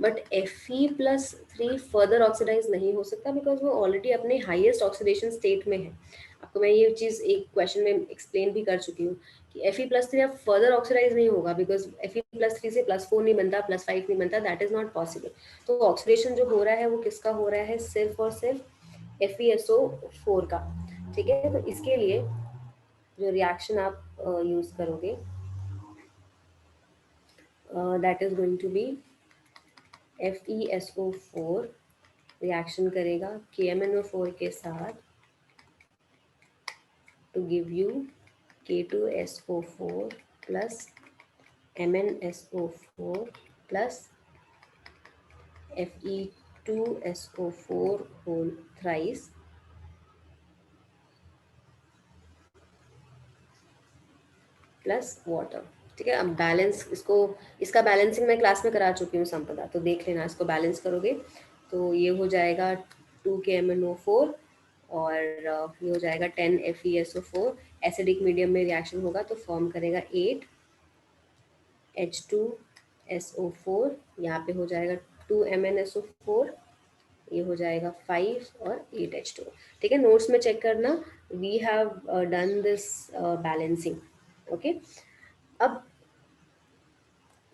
बट Fe+3 फर्दर ऑक्सीडाइज नहीं हो सकता बिकॉज वो ऑलरेडी अपने हाईएस्ट ऑक्सीडेशन स्टेट में है. आपको मैं ये चीज़ एक क्वेश्चन में एक्सप्लेन भी कर चुकी हूँ कि Fe+3 अब फर्दर ऑक्सीडाइज नहीं होगा बिकॉज Fe+3 से +4 नहीं बनता, +5 नहीं बनता, दैट इज नॉट पॉसिबल. तो ऑक्सीडेशन जो हो रहा है वो किसका हो रहा है, सिर्फ और सिर्फ FeSO4 का. ठीक है, तो इसके लिए जो रिएक्शन आप यूज़ करोगे that is going to be FeSO4 reaction करेगा KMnO4 के साथ to give you K2SO4 plus MnSO4 plus Fe2SO4 whole thrice plus water. ठीक है, अब बैलेंस इसका बैलेंसिंग मैं क्लास में करा चुकी हूँ संपदा, तो देख लेना. इसको बैलेंस करोगे तो ये हो जाएगा 2 KMnO4 और ये हो जाएगा 10 FeSO4. एसिडिक मीडियम में रिएक्शन होगा तो फॉर्म करेगा 8 H2SO4. यहाँ पे हो जाएगा 2 MnSO4, ये हो जाएगा 5 और 8 H2. ठीक है, नोट्स में चेक करना. We have done this balancing. Okay, अब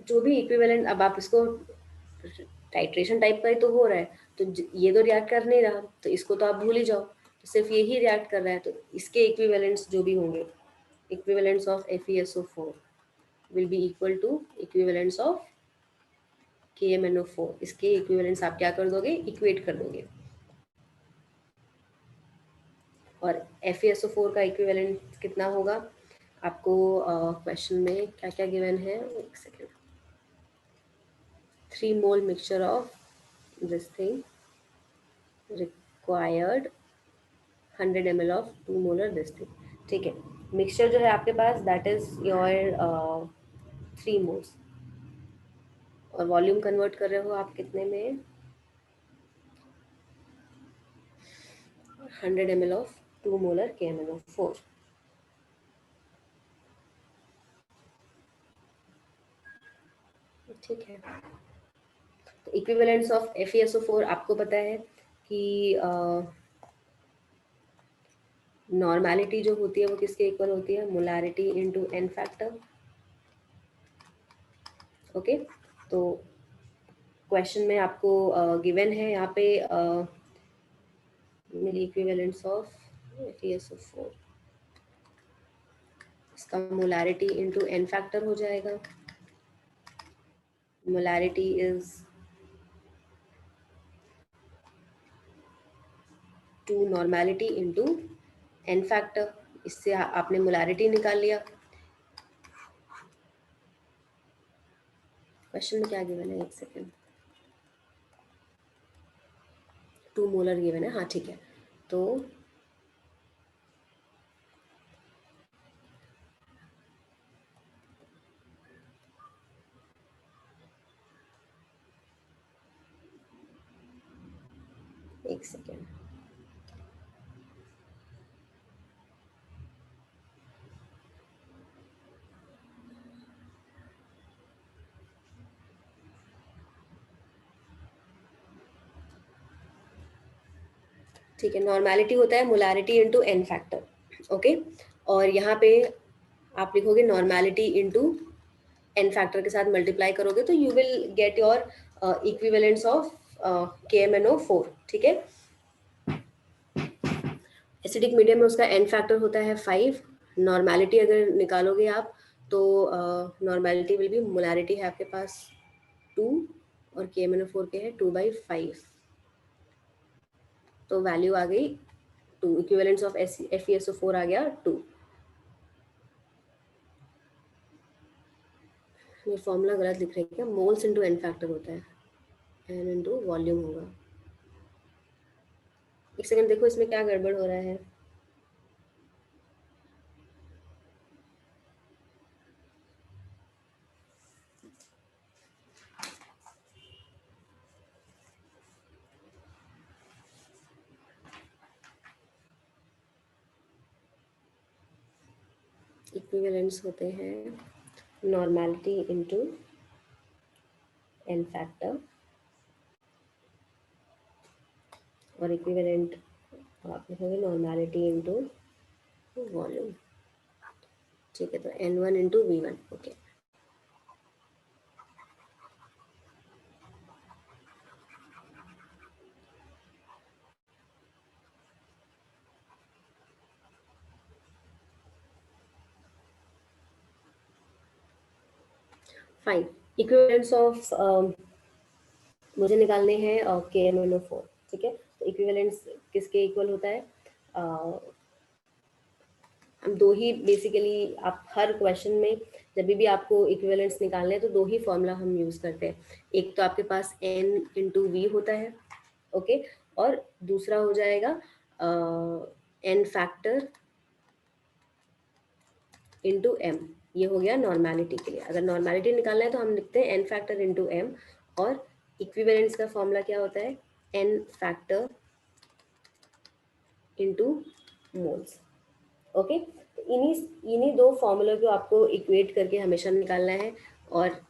जो भी इक्विवेलेंट, अब आप इसको टाइट्रेशन टाइप का ही तो हो रहा है, तो ये तो रिएक्ट कर नहीं रहा, तो इसको तो आप भूल ही जाओ. तो सिर्फ ये ही रिएक्ट कर रहा है, तो इसके इक्विवेलेंट्स जो भी होंगे, equivalents of FeSO4 will be equal to equivalents of KMnO4. इसके इक्विवेलेंट्स आप क्या कर दोगे, इक्वेट कर दोगे. और FeSO4 का इक्विवेलेंट कितना होगा आपको क्वेश्चन में क्या क्या गिवन है, एक second. 3 mole mixture of this thing required 100 ml of 2 molar this thing. ठीक है, मिक्सचर जो है आपके पास दैट इज योर 3 मोल्स और वॉल्यूम कन्वर्ट कर रहे हो आप कितने में, 100 ml of 2 molar KMnO4. ठीक है, तो इक्विवेलेंट्स ऑफ FeSO4 आपको पता है कि नॉर्मेलिटी जो होती है वो किसके इक्वल होती है, molarity into n factor. Okay, तो क्वेश्चन में आपको गिवन है यहाँ पे मिली इक्विवेलेंट्स ऑफ FeSO4, इसका मोलैरिटी इनटू n फैक्टर हो जाएगा. Molarity is 2 normality into n factor. इससे आपने मोलैरिटी निकाल लिया. क्वेश्चन में क्या गिवन है, एक सेकेंड. 2 मोलर गिवन है, हाँ ठीक है. तो एक सेकेंड। ठीक है, नॉर्मेलिटी होता है molarity into n factor, okay. और यहाँ पे आप लिखोगे नॉर्मेलिटी इंटू एन फैक्टर के साथ मल्टीप्लाई करोगे तो you will get your equivalence of KMnO4, ठीक है। एसिडिक मीडियम में उसका एन फैक्टर होता है 5। नॉर्मेलिटी अगर निकालोगे आप तो नॉर्मेलिटी विल बी, मोलारिटी है आपके पास 2 और KMnO4 के है 2/5, तो वैल्यू आ गई 2। इक्विवेलेंस ऑफ FeSO4 आ गया 2। ये फॉर्मूला गलत लिख रहे हैं क्या? मोल्स इंटू एन फैक्टर होता है, एन इंटू वॉल्यूम होगा। एक सेकंड देखो इसमें क्या गड़बड़ हो रहा है। इक्विवेलेंस होते हैं नॉर्मेलिटी इंटू एन फैक्टर और इक्विवेलेंट आप लिखोगे नॉर्मेलिटी इंटू वॉल्यूम, ठीक है। तो N1 into V1, okay. Fine, equivalence of मुझे निकालने हैं KMnO4, ठीक है। तो इक्विवेलेंस किसके इक्वल होता है? हम दो ही बेसिकली, आप हर क्वेश्चन में जब भी आपको इक्विवेलेंस निकालने हैं तो दो ही फॉर्मूला हम यूज करते हैं। एक तो आपके पास N इंटू V होता है, ओके, और दूसरा हो जाएगा N फैक्टर इंटू M। ये हो गया नॉर्मेलिटी के लिए। अगर नॉर्मेलिटी निकालना है तो हम लिखते हैं N फैक्टर इंटू M, और इक्विवेलेंस का फॉर्मूला क्या होता है? N factor into moles, okay. तो इन्हीं दो फॉर्मूला को आपको इक्वेट करके हमेशा निकालना है, और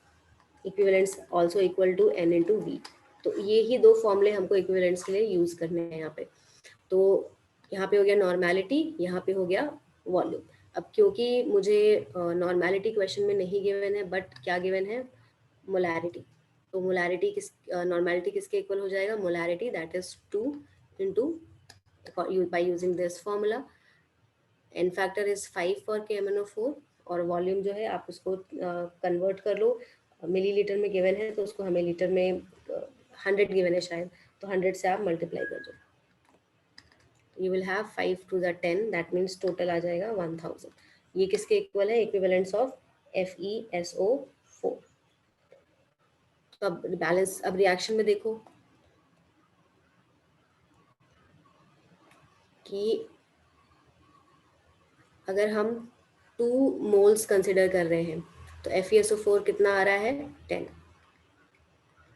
equivalence also equal to N into V। तो ये ही दो फॉर्मूले हमको इक्विवेलेंस के लिए यूज करने हैं यहाँ पे। तो यहाँ पे हो गया नॉर्मेलिटी, यहाँ पे हो गया वॉल्यूम। अब क्योंकि मुझे नॉर्मेलिटी क्वेश्चन में नहीं गिवन है, बट क्या गिवन है? मोलैरिटी। तो मोलैरिटी नॉर्मेलिटी किसके इक्वल हो जाएगा? Molarity that is 2 into, by using this formula, n factor is 5 for KMnO4, और वॉल्यूम जो है आप उसको कन्वर्ट कर लो, मिलीलीटर में गिवन है तो उसको हमें लीटर में 100 गिवन है शायद, तो 100 से आप मल्टीप्लाई कर दो। You will have 5 to the 10, that means total आ जाएगा 1000। ये किसके इक्वल है? Equivalence of FeSO4। तो अब बैलेंस, अब रिएक्शन में देखो कि अगर हम 2 मोल्स कंसिडर कर रहे हैं तो FeSO4 कितना आ रहा है? 10।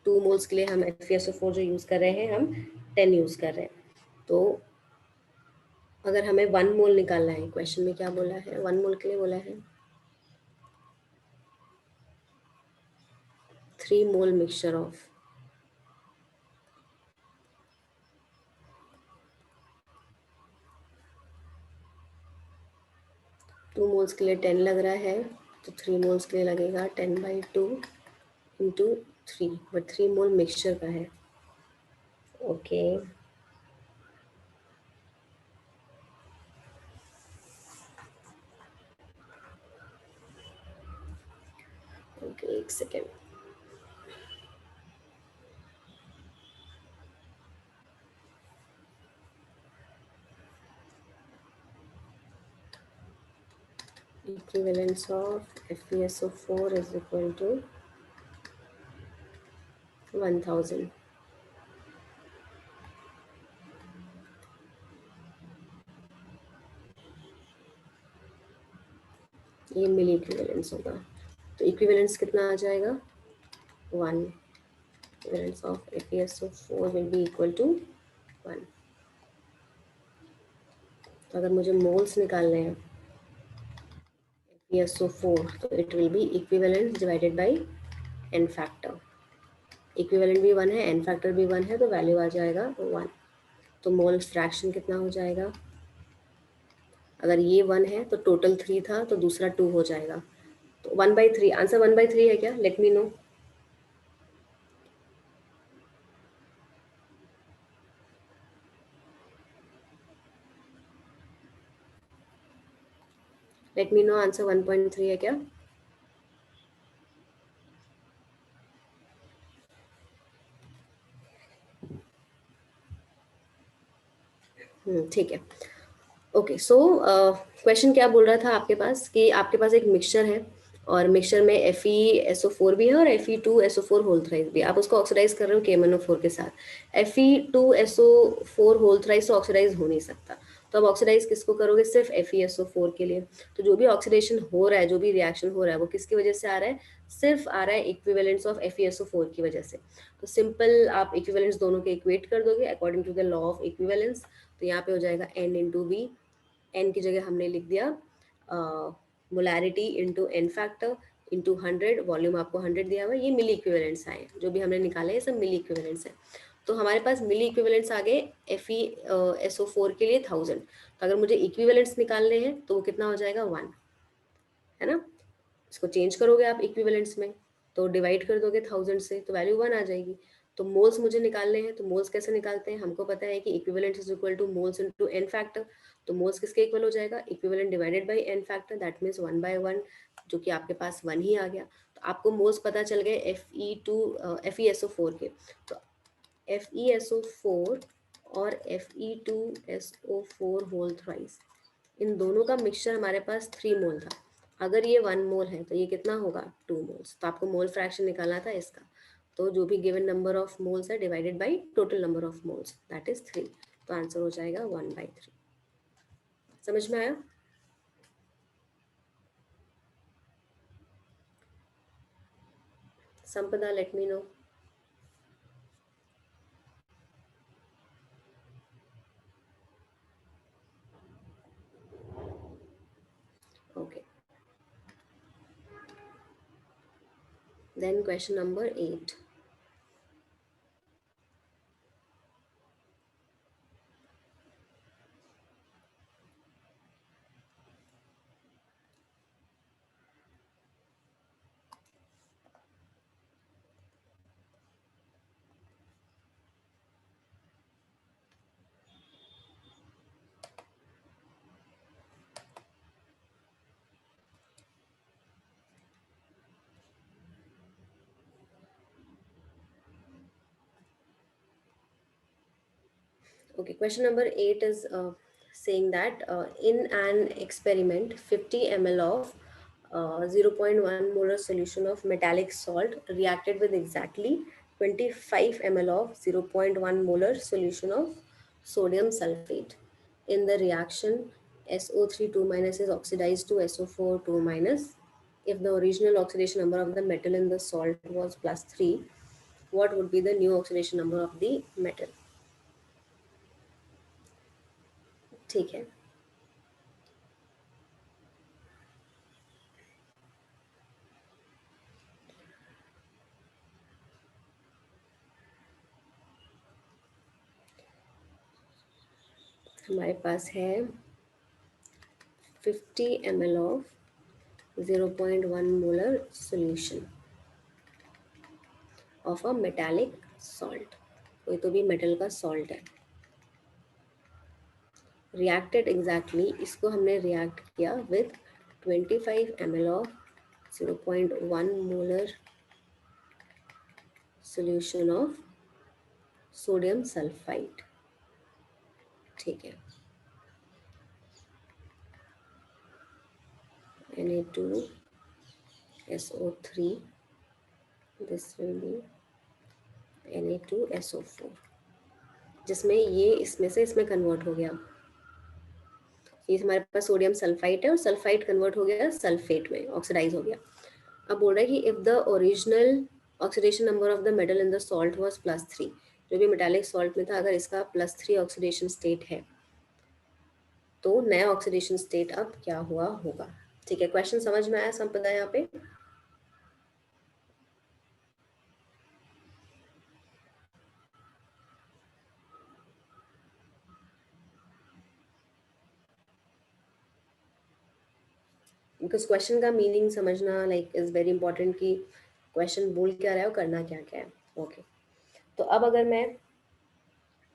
2 मोल्स के लिए हम FeSO4 जो यूज कर रहे हैं हम 10 यूज कर रहे हैं। तो अगर हमें 1 मोल निकालना है, क्वेश्चन में क्या बोला है? 1 मोल के लिए बोला है 3 मोल मिक्सचर ऑफ, टू मोल्स के लिए 10 लग रहा है, तो 3 मोल्स के लिए लगेगा 10/2 इंटू 3, बट 3 मोल मिक्सचर का है, ओके। ओके, एक second. Equivalence of FeSO4 is equal to 1000। ये मिली इक्विवेलेंस होगा, तो इक्विवेलेंस कितना आ जाएगा? 1। Equivalence of FeSO4 will be equal to 1। तो अगर मुझे मोल्स निकालने हैं FeSO4 तो it will B equivalent divided by n factor. Equivalent भी 1 है, n फैक्टर भी 1 है, तो वैल्यू आ जाएगा 1। तो मोल फ्रैक्शन कितना हो जाएगा? अगर ये 1 है तो टोटल 3 था, तो दूसरा 2 हो जाएगा। तो 1/3 आंसर 1/3 है क्या? Late me no. Late me no answer 1.3 है क्या? ठीक है। ओके, सो क्वेश्चन क्या बोल रहा था आपके पास कि आपके पास एक मिक्सचर है और मिक्सचर में FeSO4 भी है और Fe2SO4 होल थ्राइस भी। आप उसको ऑक्सीडाइज कर रहे हो KMnO4 के साथ। Fe2SO4 होल थ्राइस तो ऑक्सीडाइज हो नहीं सकता, तो अब ऑक्सीडाइज किसको करोगे? सिर्फ FeSO4 के लिए। तो जो भी ऑक्सीडेशन हो रहा है, जो भी रिएक्शन हो रहा है, वो किसकी वजह से आ रहा है? सिर्फ आ रहा है इक्विवेलेंस ऑफ FeSO4 की वजह से। तो सिंपल आप इक्विवेलेंस दोनों के इक्वेट कर दोगे according to the law of equivalence. तो यहाँ पे हो जाएगा N इंटू V। n की जगह हमने लिख दिया molarity into n factor into 100। Volume आपको 100 दिया हुआ है। ये मिली इक्विवेलेंट्स आए, जो भी हमने निकाले हैं सब मिली इक्विवेलेंट्स हैं। तो हमारे पास मिली इक्विवेलेंट्स आ गए FeSO4 के लिए 1000। तो अगर मुझे इक्विवेलेंट्स निकालने हैं तो वो कितना हो जाएगा? 1, है ना। इसको चेंज करोगे आप इक्विवेलेंट्स में, तो डिवाइड कर दोगे 1000 से, तो वैल्यू 1 आ जाएगी। तो मोल्स मुझे निकालने हैं, तो मोल्स कैसे निकालते हैं? हमको पता है कि equivalent is equal two moles into n factor. तो मोल्स किसके इक्वल हो जाएगा? Equivalent divided by n factor, that means 1/1, जो कि आपके पास 1 ही आ गया। तो आपको मोल्स पता चल गए FeSO4 के। तो FeSO4 और Fe2SO4 होल थ्राइस, इन दोनों का मिक्सचर हमारे पास 3 मोल था। अगर ये 1 मोल है तो ये कितना होगा? 2 मोल्स। तो आपको मोल फ्रैक्शन निकालना था इसका। तो जो भी गिवन नंबर ऑफ मोल्स है divided by total number of moles, that is 3। तो आंसर हो जाएगा 1/3। समझ में आया? Sampada, let me know. Okay, then question number 8। Okay, question number 8 is saying that in an experiment, 50 ml of 0.1 molar solution of metallic salt reacted with exactly 25 ml of 0.1 molar solution of sodium sulfate. In the reaction, SO3 2 minus is oxidized to SO4 2 minus. If the original oxidation number of the metal in the salt was +3, what would be the new oxidation number of the metal? ठीक है, हमारे पास है 50 ml of 0.1 molar solution of a metallic salt। कोई तो भी मेटल का सॉल्ट है। रिएक्टेड एग्जैक्टली, इसको हमने रिएक्ट किया with 25 ml of 0.1 molar solution of sodium sulphide. ठीक है, Na2SO3, this will be Na2SO4, जिसमें ये इसमें से इसमें कन्वर्ट हो गया। ये हमारे पास सोडियम सल्फाइड है और सल्फाइड कन्वर्ट हो गया सल्फेट में, ऑक्सीडाइज हो गया। अब बोल रहा है कि if the original oxidation number of the metal in the salt was +3, जो भी मेटालिक सॉल्ट में था, अगर इसका +3 ऑक्सीडेशन स्टेट है तो नया ऑक्सीडेशन स्टेट अब क्या हुआ होगा। ठीक है, क्वेश्चन समझ में आया संपदा यहाँ पे? बिकॉज क्वेश्चन का मीनिंग समझना लाइक इज वेरी इंपॉर्टेंट कि क्वेश्चन बोल क्या रहा है और करना क्या क्या है। ओके, तो अब अगर मैं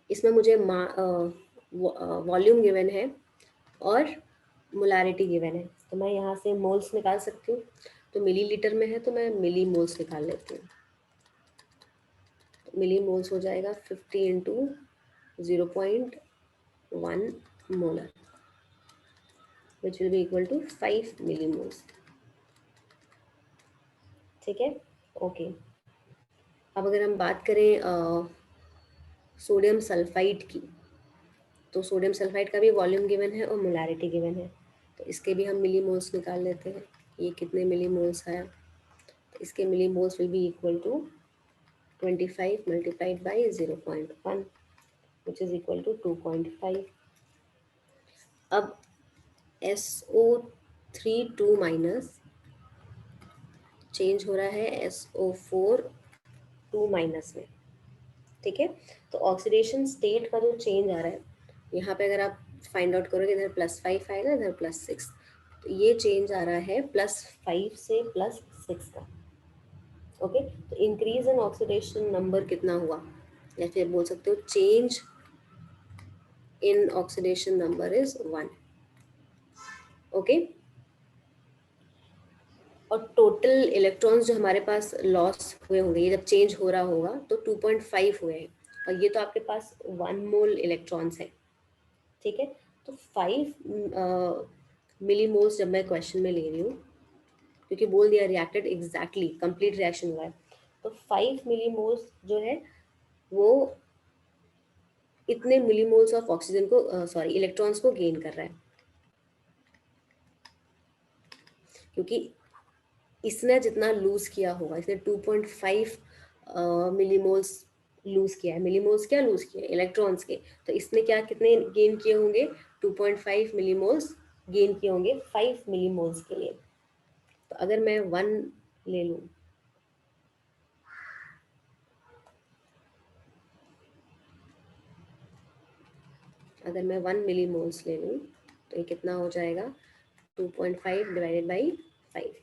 इसमें मुझे वॉल्यूम गिवन है और मोलारिटी गिवन है, तो मैं यहाँ से मोल्स निकाल सकती हूँ। तो मिलीलीटर में है तो मैं मिली मोल्स निकाल लेती हूँ। तो मिली मोल्स हो जाएगा 50 into 0.1 molar which will be equal to 5 milli moles. ठीक है, ओके। अब अगर हम बात करें सोडियम सल्फाइड की, तो सोडियम सल्फाइड का भी वॉल्यूम गिवन है और मोलारिटी गिवन है, तो इसके भी हम मिली मोल्स निकाल लेते हैं। ये कितने मिली मोल्स आया, तो इसके milli moles will be equal to 25 multiplied by 0.1 which is equal to 2.5। अब SO3 माइनस चेंज हो रहा है SO4 माइनस में। ठीक है, तो ऑक्सीडेशन स्टेट का जो चेंज आ रहा है यहाँ पे, अगर आप फाइंड आउट करोगे, इधर +5 आएगा, इधर +6, तो ये चेंज आ रहा है +5 से +6 का। ओके, तो इंक्रीज इन ऑक्सीडेशन नंबर कितना हुआ, या फिर बोल सकते हो change in oxidation number is 1। Okay, और टोटल इलेक्ट्रॉन्स जो हमारे पास लॉस हुए होंगे, ये जब चेंज हो रहा होगा तो 2.5 हुए हैं, और ये तो आपके पास 1 मोल इलेक्ट्रॉन्स है। ठीक है, तो 5 मिली मोल्स जब मैं क्वेश्चन में ले रही हूँ, क्योंकि बोल दिया रिएक्टेड एग्जैक्टली कंप्लीट रिएक्शन हुआ है, तो 5 मिली मोल्स जो है वो इतने मिली मोल्स ऑफ ऑक्सीजन को सॉरी इलेक्ट्रॉन्स को गेन कर रहा है, क्योंकि इसने जितना लूज किया होगा, इसने 2.5 मिलीमोल्स लूज किया है। मिलीमोल्स क्या लूज किया है, इलेक्ट्रॉन्स के, तो इसने क्या कितने गेन किए होंगे, 2.5 मिलीमोल्स गेन किए होंगे 5 मिलीमोल्स के लिए। तो अगर मैं 1 ले लूँ, अगर मैं 1 मिलीमोल्स ले लूँ तो ये कितना हो जाएगा, 2.5 divided by 5।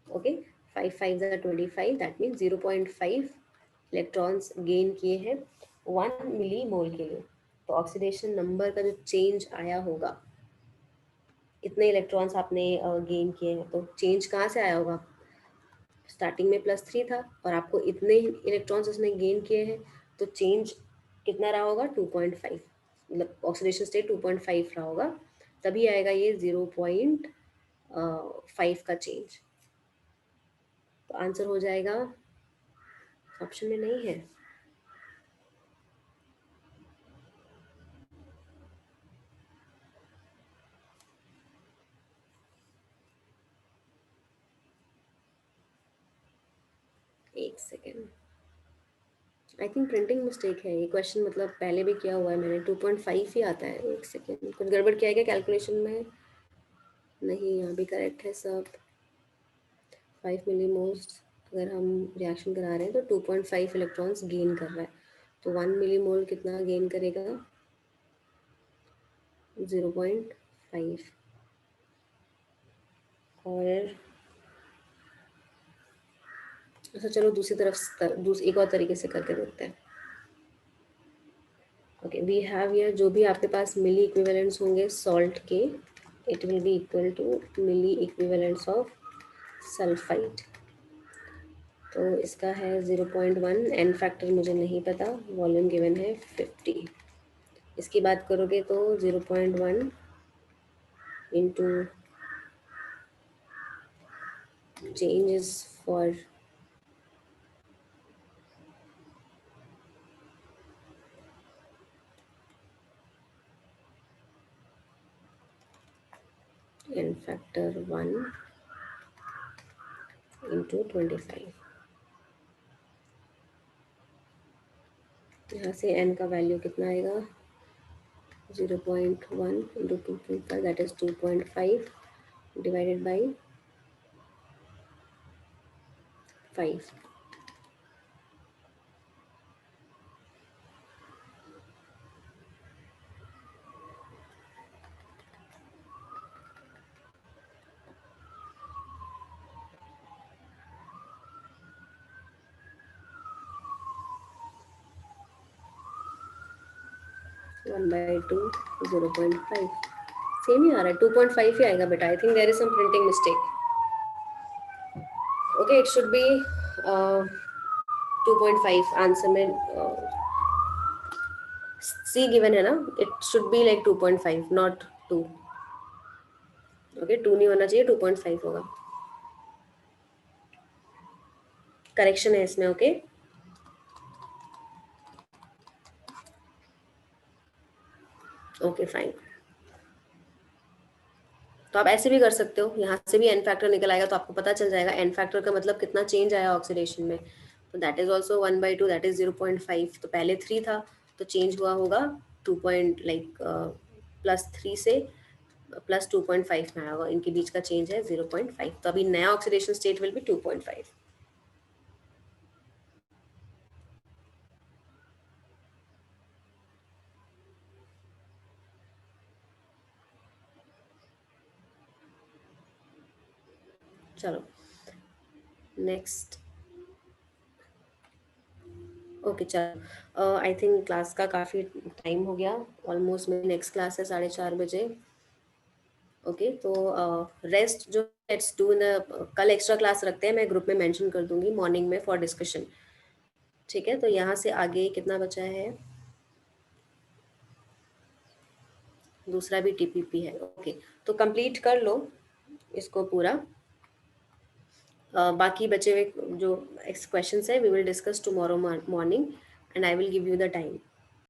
Okay, 5 5 25, that means 0.5 electrons gain किए हैं 1 मिली मोल के लिए। तो ऑक्सीडेशन नंबर का जो चेंज आया होगा, इतने इलेक्ट्रॉन्स आपने गेन किए हैं, तो चेंज कहाँ से आया होगा, स्टार्टिंग में +3 था और आपको इतने इलेक्ट्रॉन्स उसने गेन किए हैं, तो चेंज कितना रहा होगा, 2.5, मतलब ऑक्सीडेशन स्टेट 2.5 रहा होगा, तभी आएगा ये 0.5 का चेंज। तो आंसर हो जाएगा, ऑप्शन में नहीं है, एक second, I think printing mistake है ये क्वेश्चन, मतलब पहले भी किया हुआ है मैंने, 2.5 ही आता है। एक सेकेंड, कुछ गड़बड़ किया है क्या कैलकुलेशन में, नहीं यहाँ भी करेक्ट है सब। 5 मिलीमोल्स अगर हम रिएक्शन करा रहे हैं तो 2.5 इलेक्ट्रॉन्स गेन कर रहा है, तो 1 मिलीमोल कितना गेन करेगा, 0.5। और अच्छा चलो दूसरी तरफ एक और तरीके से करके देखते हैं। ओके, वी हैव हियर जो भी आपके पास मिली इक्विवेलेंट्स होंगे सॉल्ट के, it will be equal to milli equivalents of sulphide. तो इसका है 0.1, एन फैक्टर मुझे नहीं पता, वॉल्यूम गिवन है 50। इसकी बात करोगे तो 0.1 into changes for n factor 1 into 25, यहाँ से n का वैल्यू कितना आएगा 0.1 into 2.5 that is 2.5 divided by 5. One by two 0.5 same ही आ रहा है 2.5 ही आएगा बेटा I think there is some printing mistake okay it should be 2.5 answer में सी गिवन है ना it should be like 2.5 not 2 okay 2 नहीं होना चाहिए 2.5 होगा करेक्शन है इसमें ओके ओके फाइन तो आप ऐसे भी कर सकते हो यहाँ से भी एन फैक्टर निकल आएगा तो आपको पता चल जाएगा एन फैक्टर का मतलब कितना चेंज आया ऑक्सीडेशन में तो that is also 1/2 that is 0.5 तो पहले 3 था तो चेंज हुआ होगा 2 पॉइंट लाइक +3 से +2.5 में आया होगा इनके बीच का चेंज है 0.5 तो अभी नया ऑक्सीडेशन स्टेट विल बी 2.5 चलो नेक्स्ट ओके चलो आई थिंक क्लास का काफ़ी टाइम हो गया ऑलमोस्ट मेरी नेक्स्ट क्लास है 4:30 बजे ओके तो रेस्ट जो लेट्स डू इन कल एक्स्ट्रा क्लास रखते हैं मैं ग्रुप में मेंशन कर दूंगी मॉर्निंग में फॉर डिस्कशन ठीक है तो यहाँ से आगे कितना बचा है दूसरा भी टीपीपी है ओके तो कंप्लीट कर लो इसको पूरा बाकी बचे हुए जो क्वेश्चंस है we will discuss tomorrow morning and I will give you the time